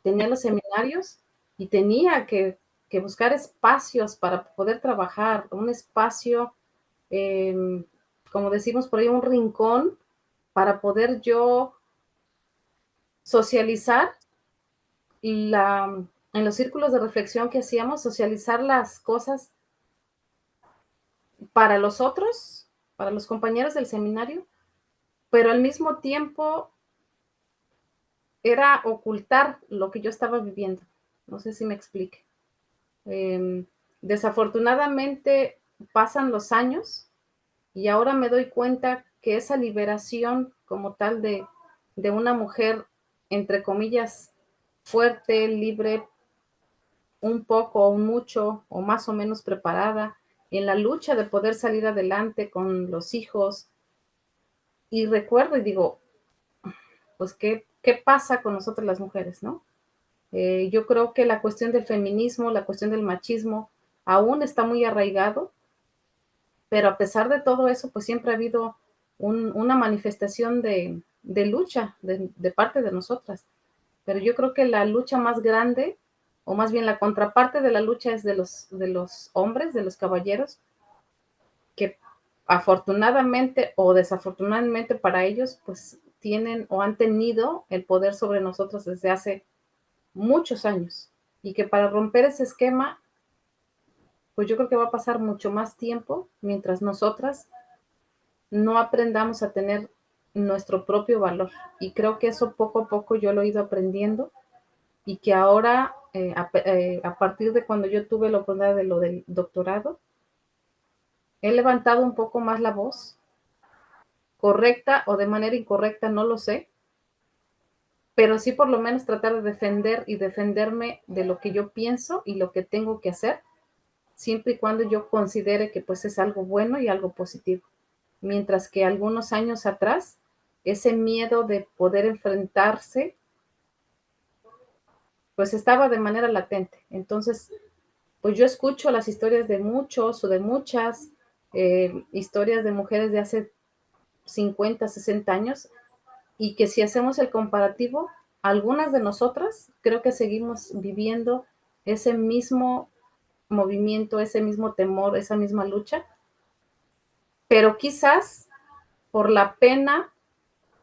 tenía los seminarios y tenía que buscar espacios para poder trabajar, un espacio, como decimos por ahí, un rincón para poder yo socializar en los círculos de reflexión que hacíamos, socializar las cosas para los otros, para los compañeros del seminario, pero al mismo tiempo era ocultar lo que yo estaba viviendo. No sé si me explique. Desafortunadamente pasan los años y ahora me doy cuenta que esa liberación como tal de una mujer, entre comillas, fuerte, libre, un poco o mucho o más o menos preparada en la lucha de poder salir adelante con los hijos. Y recuerdo y digo, pues, ¿qué pasa con nosotras las mujeres, no? Yo creo que la cuestión del feminismo, la cuestión del machismo, aún está muy arraigado, pero a pesar de todo eso, pues siempre ha habido una manifestación de lucha de parte de nosotras. Pero yo creo que la lucha más grande, o más bien la contraparte de la lucha es de los hombres, de los caballeros, que afortunadamente o desafortunadamente para ellos, pues tienen o han tenido el poder sobre nosotros desde hace muchos años y que para romper ese esquema, pues yo creo que va a pasar mucho más tiempo mientras nosotras no aprendamos a tener nuestro propio valor. Y creo que eso poco a poco yo lo he ido aprendiendo y que ahora, a partir de cuando yo tuve la oportunidad de lo del doctorado, he levantado un poco más la voz, correcta o de manera incorrecta, no lo sé, pero sí por lo menos tratar de defender y defenderme de lo que yo pienso y lo que tengo que hacer, siempre y cuando yo considere que pues es algo bueno y algo positivo. Mientras que algunos años atrás, ese miedo de poder enfrentarse, pues estaba de manera latente. Entonces, pues yo escucho las historias de muchos o de muchas, historias de mujeres de hace 50, 60 años, y que si hacemos el comparativo, algunas de nosotras creo que seguimos viviendo ese mismo movimiento, ese mismo temor, esa misma lucha, pero quizás por la pena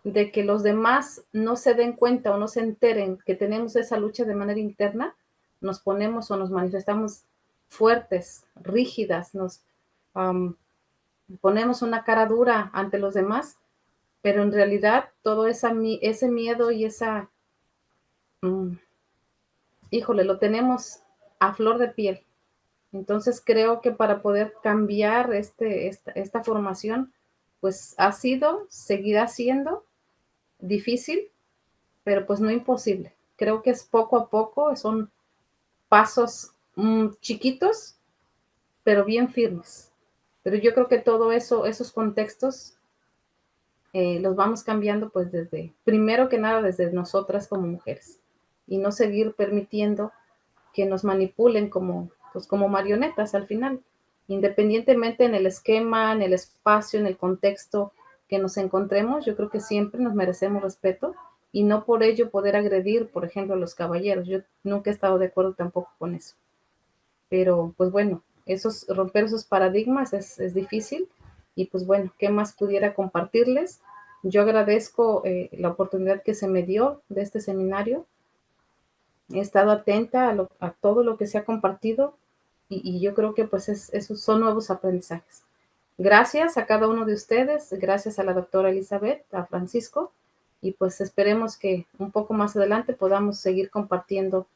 de que los demás no se den cuenta o no se enteren que tenemos esa lucha de manera interna, nos ponemos o nos manifestamos fuertes, rígidas, nos ponemos una cara dura ante los demás, pero en realidad todo ese miedo y esa, híjole, lo tenemos a flor de piel. Entonces creo que para poder cambiar esta formación, pues ha sido, seguirá siendo difícil, pero pues no imposible. Creo que es poco a poco, son pasos chiquitos, pero bien firmes. Pero yo creo que todo eso, esos contextos, los vamos cambiando pues desde, primero que nada, desde nosotras como mujeres, y no seguir permitiendo que nos manipulen como, pues, como marionetas al final, independientemente en el esquema, en el espacio, en el contexto que nos encontremos. Yo creo que siempre nos merecemos respeto y no por ello poder agredir, por ejemplo, a los caballeros. Yo nunca he estado de acuerdo tampoco con eso. Pero pues bueno, romper esos paradigmas es difícil, y pues bueno, ¿qué más pudiera compartirles? Yo agradezco la oportunidad que se me dio de este seminario. He estado atenta a todo lo que se ha compartido, y yo creo que pues esos son nuevos aprendizajes. Gracias a cada uno de ustedes, gracias a la doctora Elizabeth, a Francisco, y pues esperemos que un poco más adelante podamos seguir compartiendo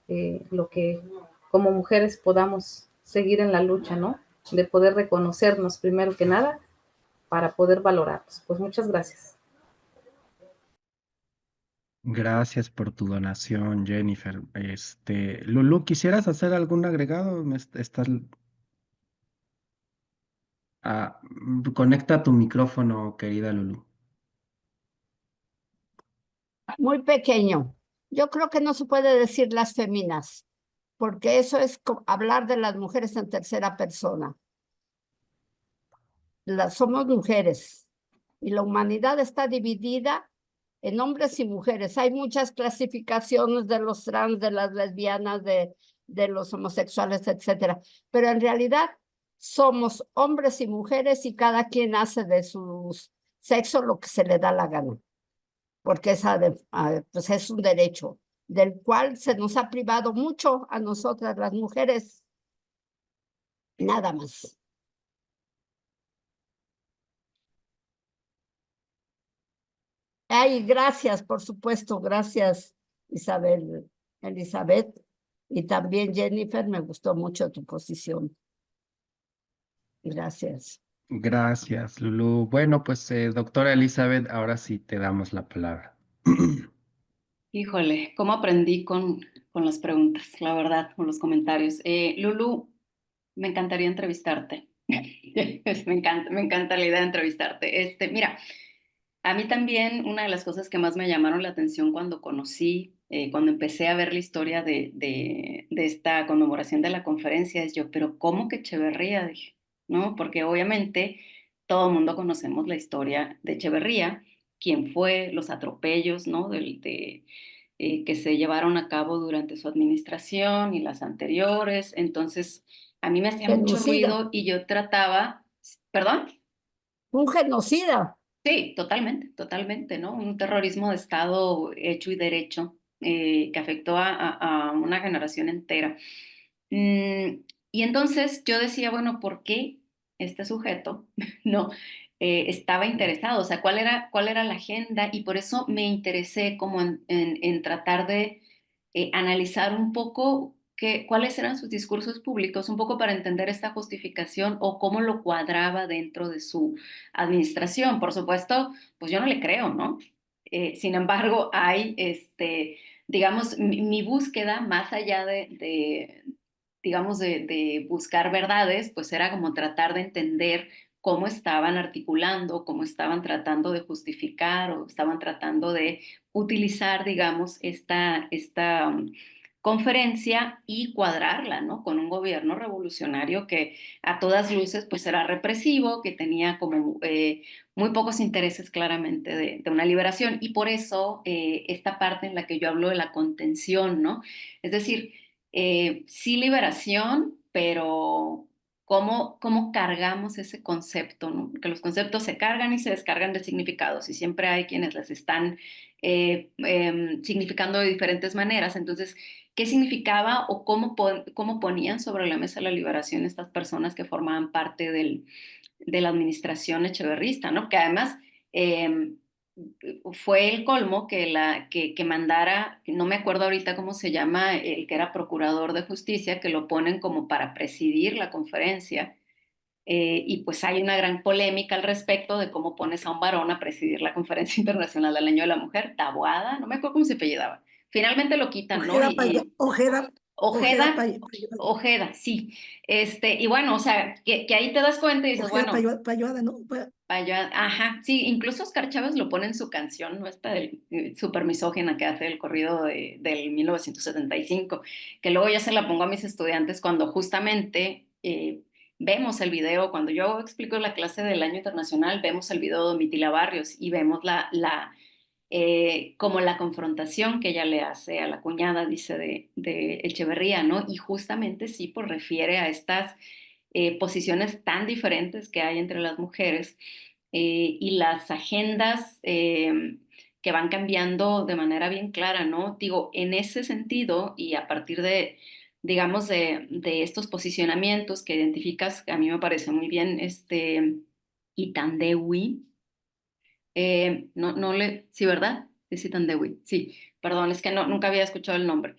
lo que como mujeres podamos seguir en la lucha, ¿no? De poder reconocernos primero que nada para poder valorarnos. Pues muchas gracias. Gracias por tu donación, Jennifer. Lulu, ¿quisieras hacer algún agregado? Conecta tu micrófono, querida Lulu. Muy pequeño. Yo creo que no se puede decir las féminas, porque eso es hablar de las mujeres en tercera persona. Somos mujeres y la humanidad está dividida en hombres y mujeres. Hay muchas clasificaciones de los trans, de las lesbianas, de los homosexuales, etcétera. Pero en realidad somos hombres y mujeres, y cada quien hace de su sexo lo que se le da la gana, porque pues es un derecho del cual se nos ha privado mucho a nosotras las mujeres. Nada más. Ay, gracias, por supuesto, gracias, Elizabeth, y también Jennifer, me gustó mucho tu posición. Gracias. Gracias, Lulu. Bueno, pues doctora Elizabeth, ahora sí te damos la palabra. Híjole, cómo aprendí con las preguntas, la verdad, con los comentarios. Lulu, me encantaría entrevistarte. Me encanta la idea de entrevistarte. Mira, a mí también una de las cosas que más me llamaron la atención cuando empecé a ver la historia de esta conmemoración de la conferencia, es yo, pero ¿cómo que Echeverría? Dije, ¿no? Porque obviamente todo el mundo conocemos la historia de Echeverría, quién fue, los atropellos, ¿no? Que se llevaron a cabo durante su administración y las anteriores. Entonces, a mí me hacía mucho Genocida. ruido y yo trataba, ¿perdón? Un genocida. Sí, totalmente, totalmente, ¿no? Un terrorismo de Estado hecho y derecho, que afectó a una generación entera. Y entonces yo decía, bueno, ¿por qué este sujeto no estaba interesado? O sea, cuál era la agenda? Y por eso me interesé como en tratar de analizar un poco cuáles eran sus discursos públicos, un poco para entender esta justificación o cómo lo cuadraba dentro de su administración. Por supuesto, pues yo no le creo, ¿no? Sin embargo, hay, digamos, mi búsqueda más allá digamos, de buscar verdades, pues era como tratar de entender cómo estaban articulando, cómo estaban tratando de justificar o estaban tratando de utilizar, digamos, conferencia y cuadrarla, ¿no? Con un gobierno revolucionario que a todas luces pues era represivo, que tenía como muy pocos intereses claramente de una liberación. Y por eso esta parte en la que yo hablo de la contención, ¿no? Es decir, sí liberación, pero cómo cargamos ese concepto, ¿no? Que los conceptos se cargan y se descargan de significados y siempre hay quienes las están significando de diferentes maneras. Entonces, ¿qué significaba o cómo ponían sobre la mesa la liberación estas personas que formaban parte de la administración echeverrista, ¿no? Que además eh, fue el colmo que mandara, no me acuerdo ahorita cómo se llama, el que era procurador de justicia, que lo ponen como para presidir la conferencia. Y pues hay una gran polémica al respecto de cómo pones a un varón a presidir la Conferencia Internacional del Año de la Mujer, Taboada, no me acuerdo cómo se apellidaba. Finalmente lo quitan, ¿no? Ojeda, Ojeda, sí. Y bueno, o sea, que ahí te das cuenta y dices, Ojeda bueno, Payoada, ¿no? ajá, sí, incluso Oscar Chávez lo pone en su canción, ¿no? Esta súper misógina que hace el corrido del 1975, que luego ya se la pongo a mis estudiantes cuando justamente vemos el video, cuando yo explico la clase del Año Internacional, vemos el video de Domitila Barrios y vemos como la confrontación que ella le hace a la cuñada, dice, de Echeverría, ¿no? Y justamente sí, pues refiere a estas posiciones tan diferentes que hay entre las mujeres y las agendas que van cambiando de manera bien clara, ¿no? Digo, en ese sentido y a partir de, digamos, de estos posicionamientos que identificas, a mí me parece muy bien, Itandewi, sí, ¿verdad? Es Itandewi, sí, perdón, es que nunca había escuchado el nombre.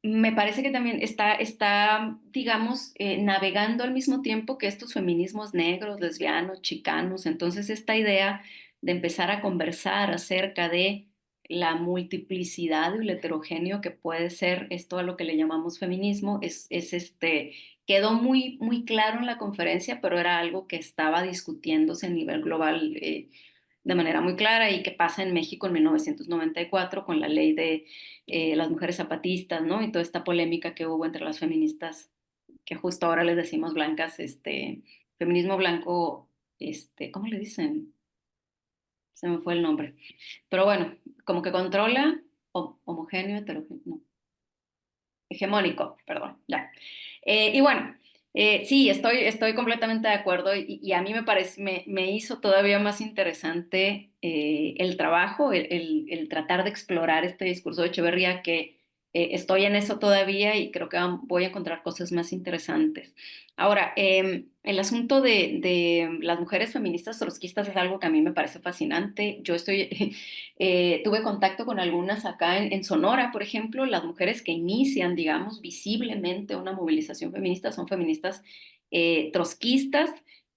Me parece que también está digamos, navegando al mismo tiempo que estos feminismos negros, lesbianos, chicanos. Entonces, esta idea de empezar a conversar acerca de la multiplicidad y lo heterogéneo que puede ser esto a lo que le llamamos feminismo, quedó muy, muy claro en la conferencia, pero era algo que estaba discutiéndose a nivel global. De manera muy clara y que pasa en México en 1994 con la ley de las mujeres zapatistas, ¿no? Y toda esta polémica que hubo entre las feministas, que justo ahora les decimos blancas, feminismo blanco, ¿cómo le dicen? Se me fue el nombre. Pero bueno, como que controla, homogéneo, heterogéneo, no, hegemónico, perdón, ya. Y bueno, sí, estoy completamente de acuerdo y a mí me hizo todavía más interesante el trabajo, el tratar de explorar este discurso de Echeverría, que estoy en eso todavía y creo que voy a encontrar cosas más interesantes. Ahora, el asunto de las mujeres feministas trotskistas es algo que a mí me parece fascinante. Tuve contacto con algunas acá en Sonora, por ejemplo, las mujeres que inician, digamos, visiblemente una movilización feminista son feministas trotskistas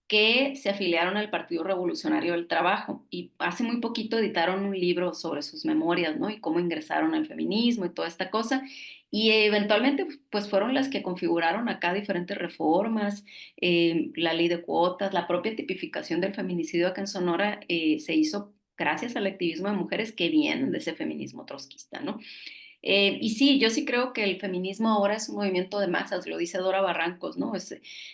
que se afiliaron al Partido Revolucionario del Trabajo y hace muy poquito editaron un libro sobre sus memorias, ¿no? Y cómo ingresaron al feminismo y toda esta cosa. Y eventualmente, pues fueron las que configuraron acá diferentes reformas, la ley de cuotas, la propia tipificación del feminicidio acá en Sonora se hizo gracias al activismo de mujeres que vienen de ese feminismo trotskista, ¿no? Y sí, yo sí creo que el feminismo ahora es un movimiento de masas, lo dice Dora Barrancos, ¿no?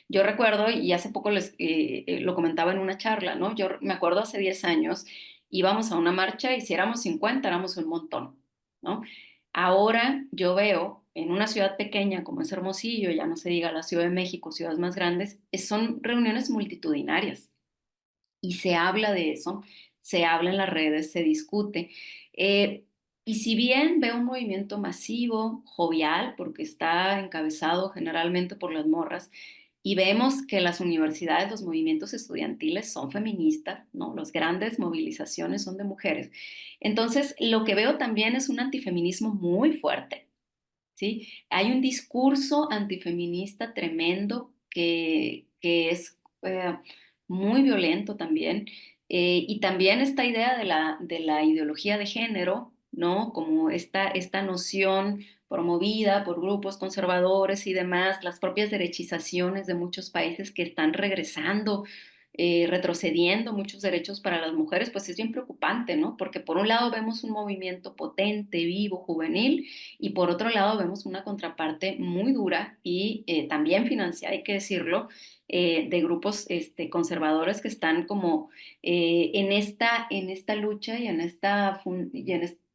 Yo recuerdo, y hace poco lo comentaba en una charla, ¿no? Yo me acuerdo hace 10 años, íbamos a una marcha y si éramos 50 éramos un montón, ¿no? Ahora yo veo en una ciudad pequeña como es Hermosillo, ya no se diga la Ciudad de México, ciudades más grandes, son reuniones multitudinarias y se habla de eso, se habla en las redes, se discute. Eh, y si bien veo un movimiento masivo, jovial, porque está encabezado generalmente por las morras, y vemos que las universidades, los movimientos estudiantiles son feministas, ¿no? Las grandes movilizaciones son de mujeres. Entonces, lo que veo también es un antifeminismo muy fuerte, ¿sí? Hay un discurso antifeminista tremendo que es muy violento también. Y también esta idea de la ideología de género, ¿no? Como esta noción promovida por grupos conservadores y demás, las propias derechizaciones de muchos países que están regresando retrocediendo muchos derechos para las mujeres, pues es bien preocupante, ¿no? Porque por un lado vemos un movimiento potente, vivo, juvenil, y por otro lado vemos una contraparte muy dura y también financiada, hay que decirlo, de grupos conservadores que están como en esta lucha y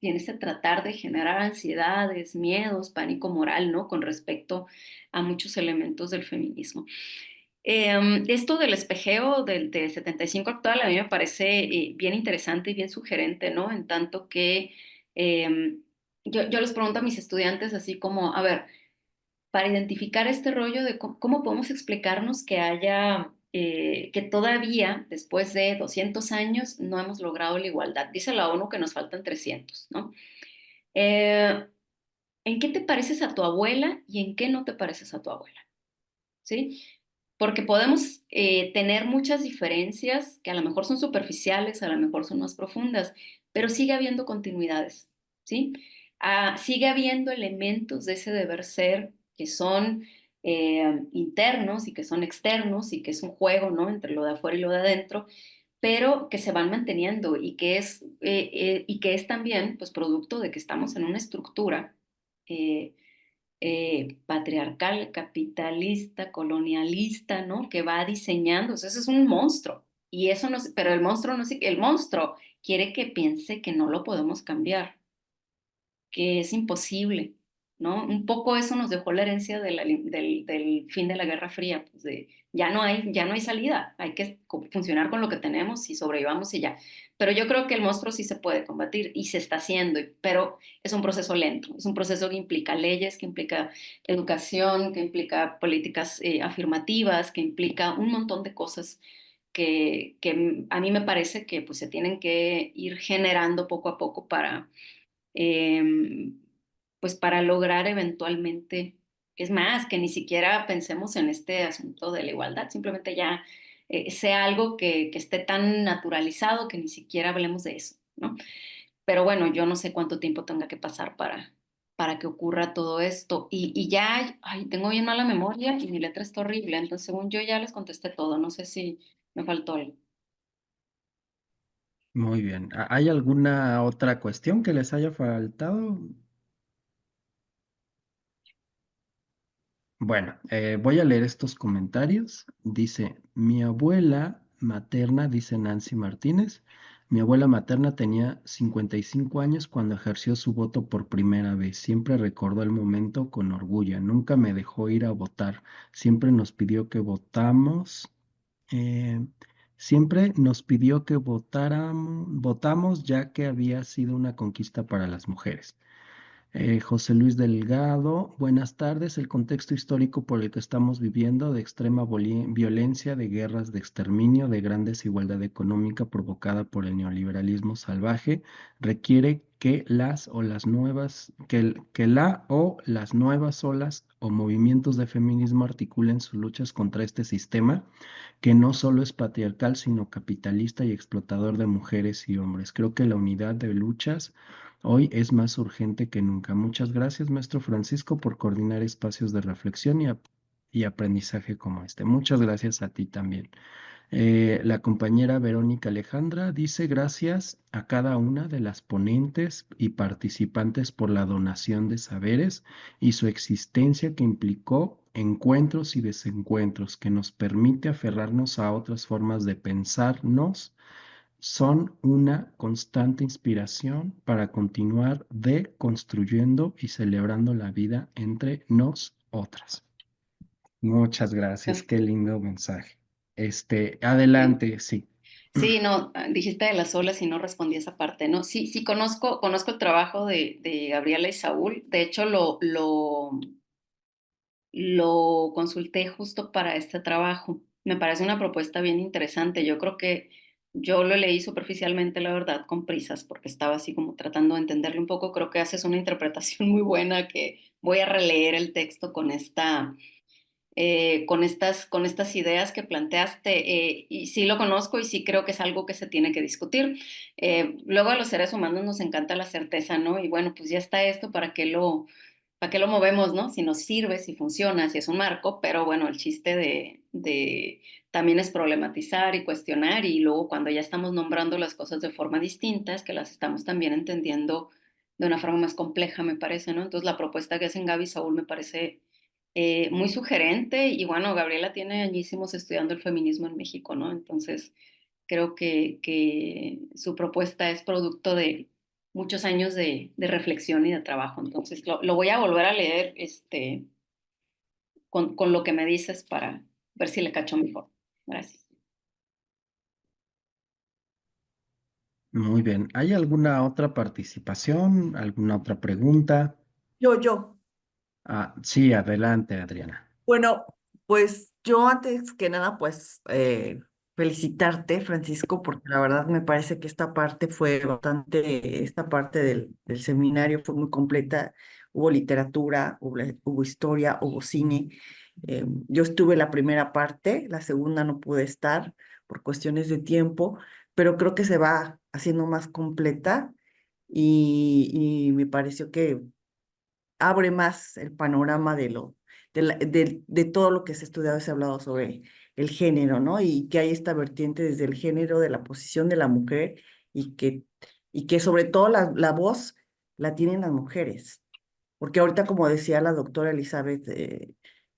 y en este tratar de generar ansiedades, miedos, pánico moral, ¿no? Con respecto a muchos elementos del feminismo. Esto del espejeo del 75 actual a mí me parece bien interesante y bien sugerente, ¿no? En tanto que yo les pregunto a mis estudiantes así como, a ver, para identificar este rollo de cómo podemos explicarnos que que todavía, después de 200 años, no hemos logrado la igualdad. Dice la ONU que nos faltan 300, ¿no? Eh, ¿En qué te pareces a tu abuela y en qué no te pareces a tu abuela? ¿Sí? Porque podemos tener muchas diferencias que a lo mejor son superficiales, a lo mejor son más profundas, pero sigue habiendo continuidades, ¿sí? Sigue habiendo elementos de ese deber ser que son internos y que son externos y que es un juego, ¿no? Entre lo de afuera y lo de adentro, pero que se van manteniendo y que es también, pues, producto de que estamos en una estructura eh, patriarcal, capitalista, colonialista, ¿no? Que va diseñando, o sea, ese es un monstruo. Y eso no, pero el monstruo no, el monstruo quiere que piense que no lo podemos cambiar, que es imposible, ¿no? Un poco eso nos dejó la herencia del fin de la Guerra Fría, pues de ya no hay salida, hay que funcionar con lo que tenemos y sobrevivamos y ya. Pero yo creo que el monstruo sí se puede combatir y se está haciendo, pero es un proceso lento, es un proceso que implica leyes, que implica educación, que implica políticas afirmativas, que implica un montón de cosas que a mí me parece que pues, se tienen que ir generando poco a poco eh, pues para lograr eventualmente, es más, que ni siquiera pensemos en este asunto de la igualdad, simplemente ya sea algo que esté tan naturalizado que ni siquiera hablemos de eso, ¿no? Pero bueno, yo no sé cuánto tiempo tenga que pasar para que ocurra todo esto. Y ya, ay, tengo bien mala memoria y mi letra está horrible, entonces según yo ya les contesté todo, no sé si me faltó algo. Muy bien. ¿Hay alguna otra cuestión que les haya faltado? Bueno, voy a leer estos comentarios. Dice, mi abuela materna, dice Nancy Martínez, mi abuela materna tenía 55 años cuando ejerció su voto por primera vez. Siempre recordó el momento con orgullo. Nunca me dejó ir a votar. Siempre nos pidió que votamos. eh, Siempre nos pidió que votamos ya que había sido una conquista para las mujeres. José Luis Delgado, buenas tardes. El contexto histórico por el que estamos viviendo, de extrema violencia, de guerras de exterminio, de gran desigualdad económica provocada por el neoliberalismo salvaje, requiere que que la o las nuevas olas o movimientos de feminismo articulen sus luchas contra este sistema que no solo es patriarcal, sino capitalista y explotador de mujeres y hombres. Creo que la unidad de luchas hoy es más urgente que nunca. Muchas gracias, maestro Francisco, por coordinar espacios de reflexión y aprendizaje como este. Muchas gracias a ti también. La compañera Verónica Alejandra dice gracias a cada una de las ponentes y participantes por la donación de saberes y su existencia que implicó encuentros y desencuentros que nos permite aferrarnos a otras formas de pensarnos. Son una constante inspiración para continuar deconstruyendo y celebrando la vida entre nosotras. Muchas gracias, qué lindo mensaje. Adelante, sí. Sí, no, dijiste de las olas y no respondí esa parte, ¿no? Sí, sí, conozco el trabajo de Gabriela y Saúl. De hecho, lo consulté justo para este trabajo. Me parece una propuesta bien interesante. Yo creo que yo lo leí superficialmente, la verdad, con prisas, porque estaba así como tratando de entenderlo un poco. Creo que haces una interpretación muy buena que voy a releer el texto con estas ideas que planteaste, y sí lo conozco y sí creo que es algo que se tiene que discutir. Luego a los seres humanos nos encanta la certeza, ¿no? Y bueno, pues ya está esto, ¿para qué lo movemos, no? Si nos sirve, si funciona, si es un marco, pero bueno, el chiste también es problematizar y cuestionar y luego cuando ya estamos nombrando las cosas de forma distinta, es que las estamos también entendiendo de una forma más compleja, me parece, ¿no? Entonces la propuesta que hacen Gaby y Saúl me parece muy sugerente y bueno, Gabriela tiene añísimos estudiando el feminismo en México, ¿no? Entonces creo que su propuesta es producto de muchos años de reflexión y de trabajo. Entonces lo voy a volver a leer con lo que me dices para ver si le cacho mejor. Gracias. Muy bien. ¿Hay alguna otra participación? ¿Alguna otra pregunta? Yo. Sí, adelante, Adriana. Bueno, pues yo antes que nada, pues felicitarte, Francisco, porque la verdad me parece que esta parte fue bastante, esta parte del seminario fue muy completa. Hubo literatura, hubo historia, hubo cine. Yo estuve la primera parte, la segunda no pude estar por cuestiones de tiempo, pero creo que se va haciendo más completa y me pareció que abre más el panorama de todo lo que se ha estudiado y se ha hablado sobre el género, ¿no? Y que hay esta vertiente desde el género, de la posición de la mujer y que sobre todo la voz la tienen las mujeres. Porque ahorita, como decía la doctora Elizabeth,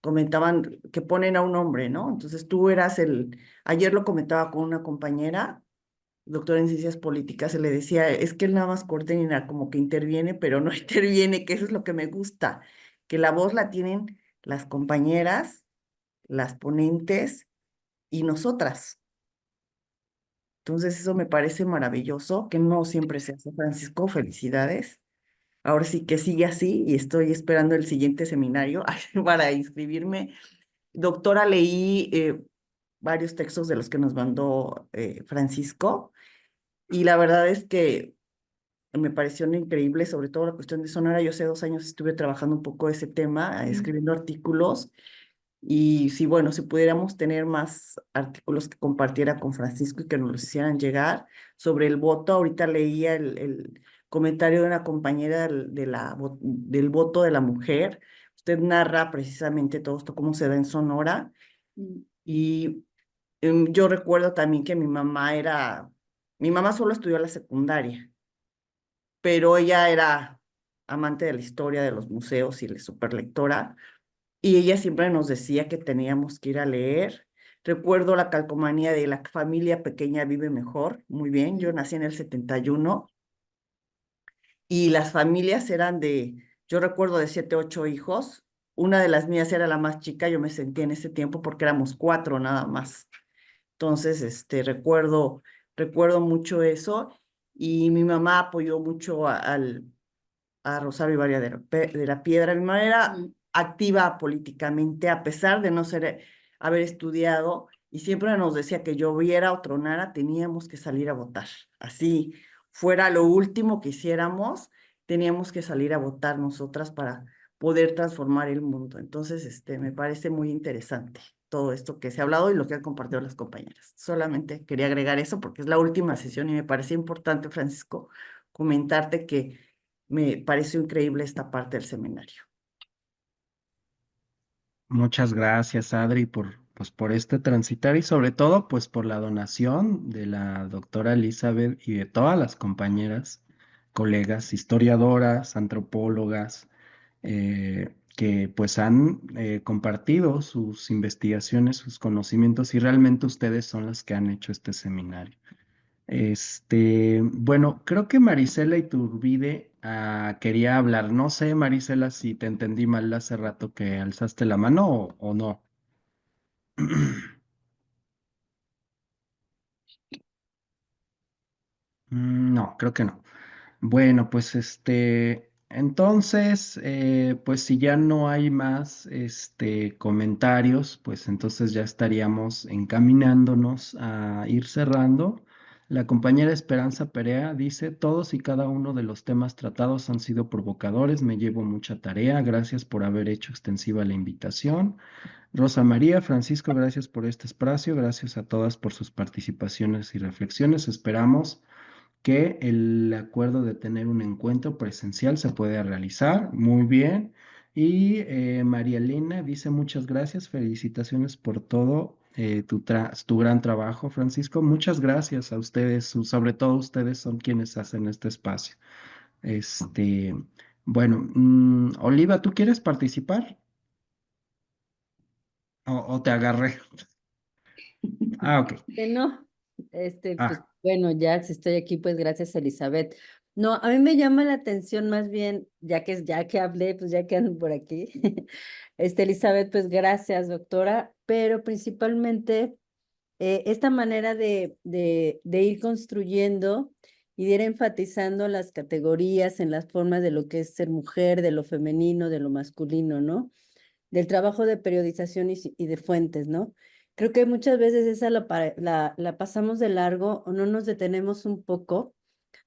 comentaban que ponen a un hombre, ¿no? Entonces tú eras ayer lo comentaba con una compañera doctora en ciencias políticas, se le decía, es que él nada más coordina, como que interviene, pero no interviene, que eso es lo que me gusta, que la voz la tienen las compañeras, las ponentes y nosotras. Entonces eso me parece maravilloso, que no siempre se hace, Francisco, felicidades. Ahora sí que sigue así y estoy esperando el siguiente seminario para inscribirme. Doctora, leí varios textos de los que nos mandó Francisco y la verdad es que me pareció increíble, sobre todo la cuestión de Sonora. Yo hace 2 años estuve trabajando un poco ese tema, escribiendo artículos, y si, bueno, si pudiéramos tener más artículos que compartiera con Francisco y que nos los hicieran llegar sobre el voto. Ahorita leía el comentario de una compañera del voto de la mujer. Usted narra precisamente todo esto, cómo se da en Sonora, y yo recuerdo también que mi mamá solo estudió la secundaria, pero ella era amante de la historia, de los museos y la superlectora, y ella siempre nos decía que teníamos que ir a leer. Recuerdo la calcomanía de La familia pequeña vive mejor, muy bien, yo nací en el 71 y las familias eran yo recuerdo de 7, 8 hijos, una de las mías era la más chica, yo me sentí en ese tiempo porque éramos 4 nada más. Entonces, recuerdo mucho eso y mi mamá apoyó mucho a Rosario Ibarra de la Piedra. Mi mamá era activa políticamente, a pesar de no haber estudiado, y siempre nos decía que lloviera o tronara, teníamos que salir a votar. Así fuera lo último que hiciéramos, teníamos que salir a votar nosotras para poder transformar el mundo. Entonces, me parece muy interesante todo esto que se ha hablado y lo que han compartido las compañeras. Solamente quería agregar eso porque es la última sesión y me parece importante, Francisco, comentarte que me pareció increíble esta parte del seminario. Muchas gracias, Adri, pues, por este transitar y sobre todo, pues, por la donación de la doctora Elizabeth y de todas las compañeras, colegas, historiadoras, antropólogas, que pues han compartido sus investigaciones, sus conocimientos y realmente ustedes son las que han hecho este seminario. Bueno, creo que Marisela Iturbide quería hablar. No sé, Marisela, si te entendí mal hace rato que alzaste la mano o no. No, creo que no. Bueno, pues entonces, pues si ya no hay más comentarios, pues entonces ya estaríamos encaminándonos a ir cerrando. La compañera Esperanza Perea dice, todos y cada uno de los temas tratados han sido provocadores, me llevo mucha tarea, gracias por haber hecho extensiva la invitación. Rosa María, Francisco, gracias por este espacio, gracias a todas por sus participaciones y reflexiones. Esperamos que el acuerdo de tener un encuentro presencial se pueda realizar. Muy bien. Y María Elena dice muchas gracias, felicitaciones por todo tu gran trabajo, Francisco. Muchas gracias a ustedes, sobre todo ustedes son quienes hacen este espacio. Este, bueno, Oliva, ¿tú quieres participar? ¿O te agarré? Ah, ok. No, pues Ah, bueno, ya si estoy aquí, pues gracias, Elizabeth. No, a mí me llama la atención más bien, ya que hablé, pues ya que ando por aquí. Elizabeth, pues gracias, doctora, pero principalmente esta manera de ir construyendo y de ir enfatizando las categorías en las formas de lo que es ser mujer, de lo femenino, de lo masculino, ¿no? Del trabajo de periodización y de fuentes, ¿no? Creo que muchas veces esa la pasamos de largo o no nos detenemos un poco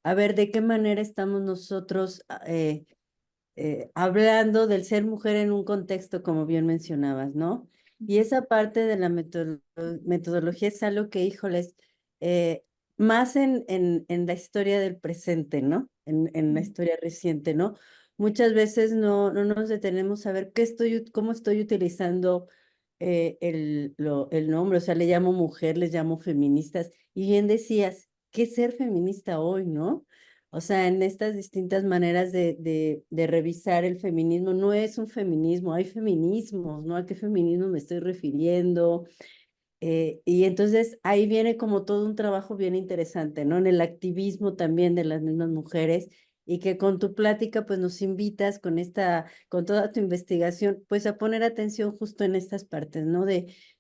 a ver de qué manera estamos nosotros hablando del ser mujer en un contexto, como bien mencionabas, ¿no? Y esa parte de la metodología es algo que, híjoles, más en la historia del presente, ¿no? En la historia reciente, ¿no? Muchas veces no nos detenemos a ver cómo estoy utilizando el nombre, o sea, le llamo mujer, les llamo feministas, y bien decías, ¿qué es ser feminista hoy, no? O sea, en estas distintas maneras de revisar el feminismo, no es un feminismo, hay feminismos, ¿no? ¿A qué feminismo me estoy refiriendo? Y entonces ahí viene como todo un trabajo bien interesante, ¿no? En el activismo también de las mismas mujeres y que con tu plática pues nos invitas con toda tu investigación, pues a poner atención justo en estas partes, ¿no?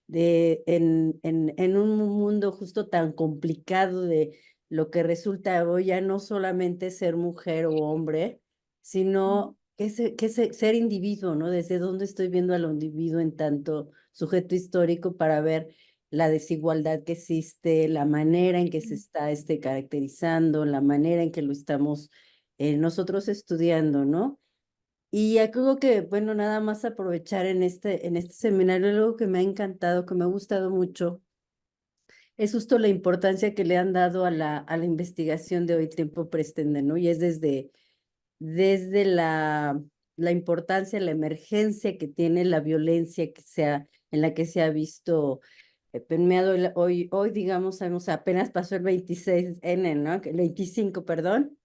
En un mundo justo tan complicado de lo que resulta hoy ya no solamente ser mujer o hombre, sino ser individuo, ¿no? Desde dónde estoy viendo al individuo en tanto sujeto histórico para ver la desigualdad que existe, la manera en que se está caracterizando, la manera en que lo estamos nosotros estudiando, ¿no? Y algo que, bueno, nada más aprovechar en este seminario, algo que me ha encantado, que me ha gustado mucho, es justo la importancia que le han dado a la investigación de hoy tiempo pretende, ¿no? Y es desde la importancia, la emergencia que tiene la violencia en la que se ha visto permeado hoy, digamos, apenas pasó el 26N, ¿no? El 25, perdón.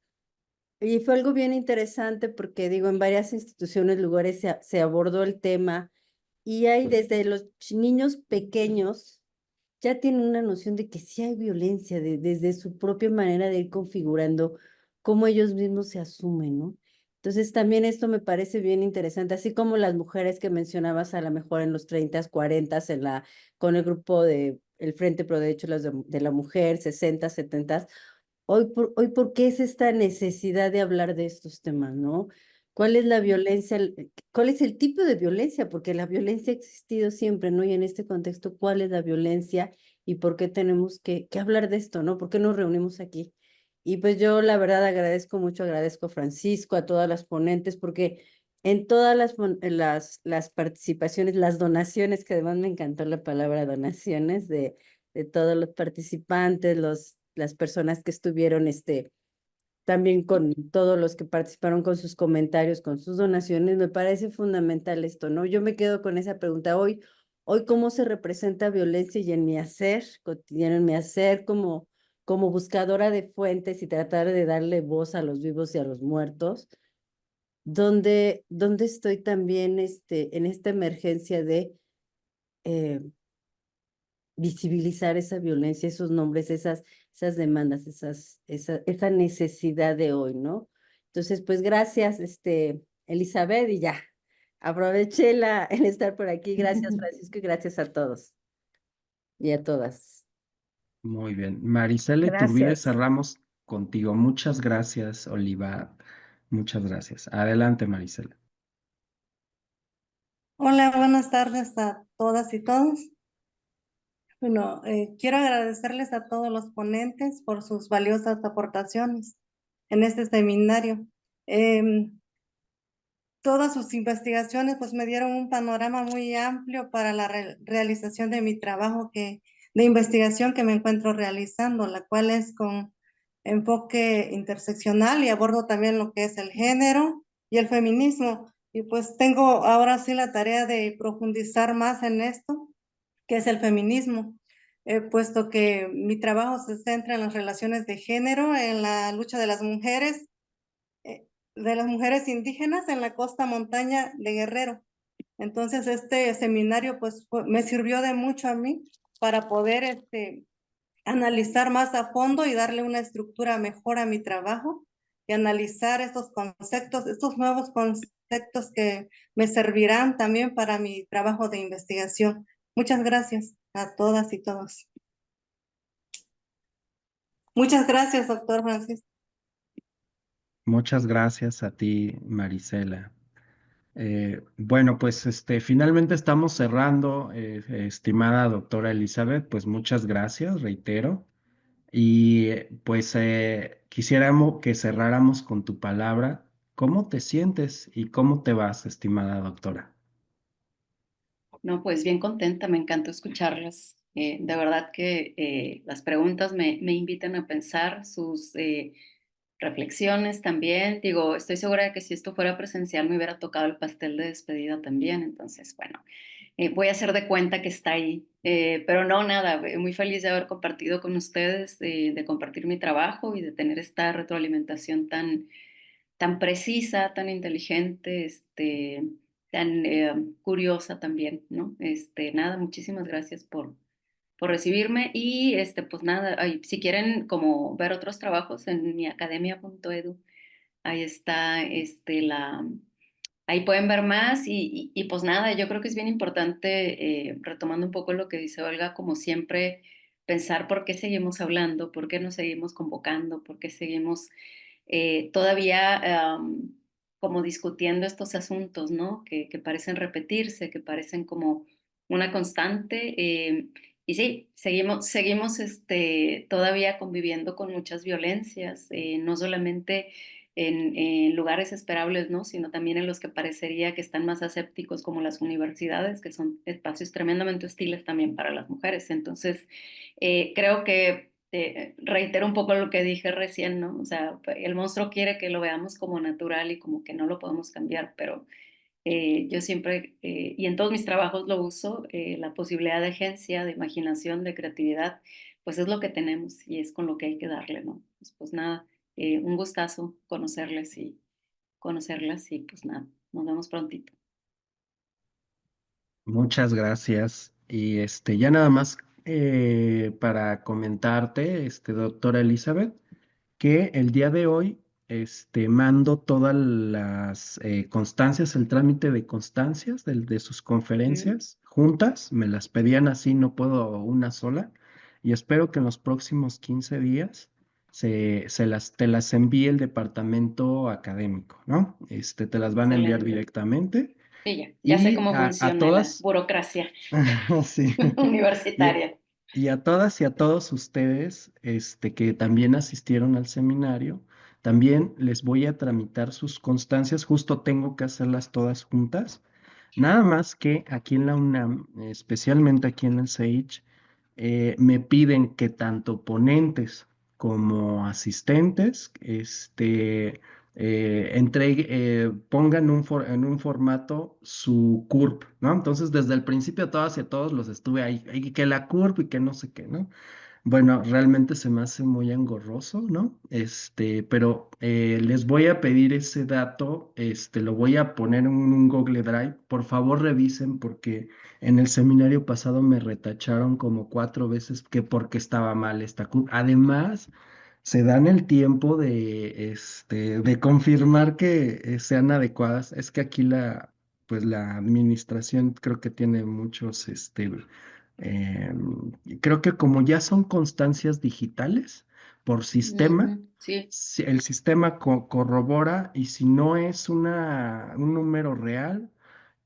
Y fue algo bien interesante porque, digo, en varias instituciones, lugares se abordó el tema y hay desde los niños pequeños ya tienen una noción de que sí hay violencia, desde su propia manera de ir configurando cómo ellos mismos se asumen, ¿no? Entonces también esto me parece bien interesante, así como las mujeres que mencionabas a lo mejor en los 30, 40, con el grupo de el Frente Pro Derechos de la Mujer, 60, 70, hoy, ¿por qué es esta necesidad de hablar de estos temas, no? ¿Cuál es la violencia? ¿Cuál es el tipo de violencia? Porque la violencia ha existido siempre, ¿no? Y en este contexto, ¿cuál es la violencia y por qué tenemos que hablar de esto, ¿no? ¿Por qué nos reunimos aquí? Y pues yo la verdad agradezco a Francisco, a todas las ponentes, porque en todas las participaciones, las donaciones, que además me encantó la palabra donaciones de todos los participantes, las personas que estuvieron también con todos los que participaron con sus comentarios, con sus donaciones, me parece fundamental esto, ¿no? Yo me quedo con esa pregunta hoy ¿cómo se representa violencia y en mi hacer cotidiano, en mi hacer como buscadora de fuentes y tratar de darle voz a los vivos y a los muertos? ¿Dónde estoy también en esta emergencia de eh, visibilizar esa violencia, esos nombres, esas demandas, esa necesidad de hoy, ¿no? Entonces, pues gracias, Elizabeth, y ya. Aproveché el estar por aquí. Gracias, Francisco, y gracias a todos y a todas. muy bien. Marisela Iturbide, Gracias. cerramos contigo. Muchas gracias, Oliva. Muchas gracias. Adelante, Marisela. Hola, buenas tardes a todas y todos. Bueno, quiero agradecerles a todos los ponentes por sus valiosas aportaciones en este seminario. Todas sus investigaciones pues me dieron un panorama muy amplio para la realización de mi trabajo de investigación que me encuentro realizando, la cual es con enfoque interseccional y abordo también lo que es el género y el feminismo. Y pues tengo ahora sí la tarea de profundizar más en esto, que es el feminismo, puesto que mi trabajo se centra en las relaciones de género, en la lucha de las mujeres indígenas en la costa montaña de Guerrero. Entonces, este seminario pues me sirvió de mucho a mí para poder analizar más a fondo y darle una estructura mejor a mi trabajo y analizar estos nuevos conceptos que me servirán también para mi trabajo de investigación. Muchas gracias a todas y todos. Muchas gracias, doctor Francisco. Muchas gracias a ti, Marisela. Bueno, pues finalmente estamos cerrando, estimada doctora Elizabeth, pues muchas gracias, reitero. Y pues quisiéramos que cerráramos con tu palabra. ¿Cómo te sientes y cómo te vas, estimada doctora? No, pues bien contenta, me encantó escucharlas. De verdad que las preguntas me invitan a pensar, sus reflexiones también. Digo, estoy segura de que si esto fuera presencial me hubiera tocado el pastel de despedida también. Entonces, bueno, voy a hacer de cuenta que está ahí. Pero no, nada, muy feliz de haber compartido con ustedes, de compartir mi trabajo y de tener esta retroalimentación tan precisa, tan inteligente, tan curiosa también, ¿no? Nada, muchísimas gracias por recibirme y pues nada, ay, si quieren como ver otros trabajos en mi academia.edu, ahí está ahí pueden ver más y pues nada, yo creo que es bien importante, retomando un poco lo que dice Olga, como siempre, pensar por qué seguimos hablando, por qué nos seguimos convocando, por qué seguimos todavía como discutiendo estos asuntos, ¿no? Que parecen repetirse, que parecen como una constante. Y sí, seguimos todavía conviviendo con muchas violencias, no solamente en lugares esperables, ¿no? Sino también en los que parecería que están más asépticos, como las universidades, que son espacios tremendamente hostiles también para las mujeres. Entonces, creo que reitero un poco lo que dije recién, ¿no? O sea, el monstruo quiere que lo veamos como natural y como que no lo podemos cambiar, pero yo siempre, y en todos mis trabajos lo uso, la posibilidad de agencia, de imaginación, de creatividad, pues es lo que tenemos y es con lo que hay que darle, ¿no? Pues nada, un gustazo conocerlas y pues nada, nos vemos prontito. Muchas gracias. Y ya nada más para comentarte, doctora Elizabeth, que el día de hoy mando todas las constancias, el trámite de constancias de sus Mm. conferencias juntas, me las pedían así, no puedo una sola, y espero que en los próximos 15 días te las envíe el departamento académico, ¿no? Te las van a enviar Excelente. directamente Sí, ya sé y cómo a funciona la todas, burocracia sí. Y, universitaria. y a todas y a todos ustedes, que también asistieron al seminario, también les voy a tramitar sus constancias, justo tengo que hacerlas todas juntas. Nada más que aquí en la UNAM, especialmente aquí en el SAGE, me piden que tanto ponentes como asistentes, pongan en un formato su CURP, ¿no? Entonces, desde el principio, todas y a todos los estuve ahí, y que la CURP y que no sé qué, ¿no? Bueno, realmente se me hace muy engorroso, ¿no? Pero les voy a pedir ese dato, lo voy a poner en un Google Drive. Por favor, revisen porque en el seminario pasado me retacharon como 4 veces que porque estaba mal esta curva. Además, se dan el tiempo de confirmar que sean adecuadas. Es que aquí pues la administración creo que tiene muchos, eh, creo que como ya son constancias digitales por sistema, Ujú, sí. si el sistema corrobora y si no es un número real,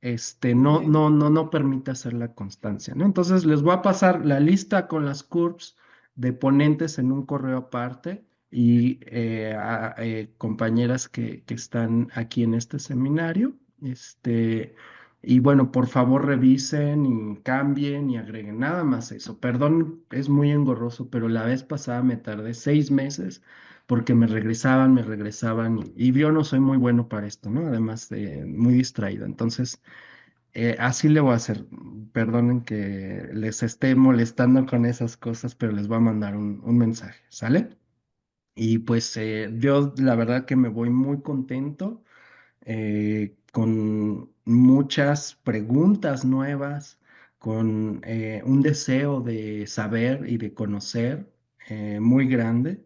Ujú. no permite hacer la constancia, ¿no? Entonces les voy a pasar la lista con las curves de ponentes en un correo aparte y compañeras que están aquí en este seminario. Y bueno, por favor revisen y cambien y agreguen nada más eso. Perdón, es muy engorroso, pero la vez pasada me tardé 6 meses porque me regresaban, y yo no soy muy bueno para esto, ¿no? Además de muy distraído. Entonces, así le voy a hacer. Perdonen que les esté molestando con esas cosas, pero les voy a mandar un mensaje, ¿sale? Y pues yo la verdad que me voy muy contento, con muchas preguntas nuevas, con un deseo de saber y de conocer muy grande,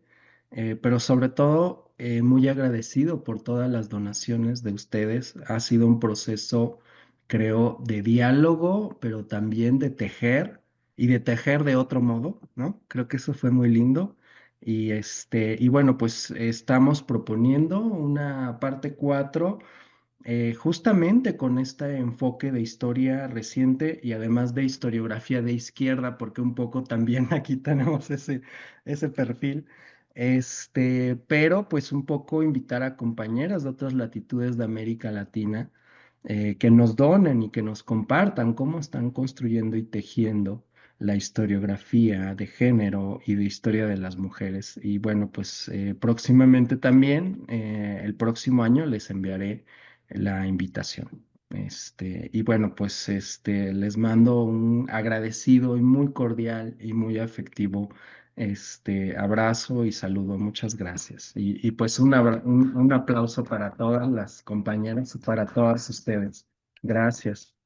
pero sobre todo muy agradecido por todas las donaciones de ustedes. Ha sido un proceso, creo, de diálogo, pero también de tejer y de tejer de otro modo, ¿no? Creo que eso fue muy lindo. Y bueno, pues estamos proponiendo una parte 4, justamente con este enfoque de historia reciente y además de historiografía de izquierda, porque un poco también aquí tenemos ese perfil. Pero pues un poco invitar a compañeras de otras latitudes de América Latina, que nos donen y que nos compartan cómo están construyendo y tejiendo la historiografía de género y de historia de las mujeres. Y bueno, pues próximamente también, el próximo año les enviaré la invitación. Y bueno, pues les mando un agradecido y muy cordial y muy afectivo abrazo y saludo. Muchas gracias. Y pues un aplauso para todas las compañeras y para todas ustedes. Gracias.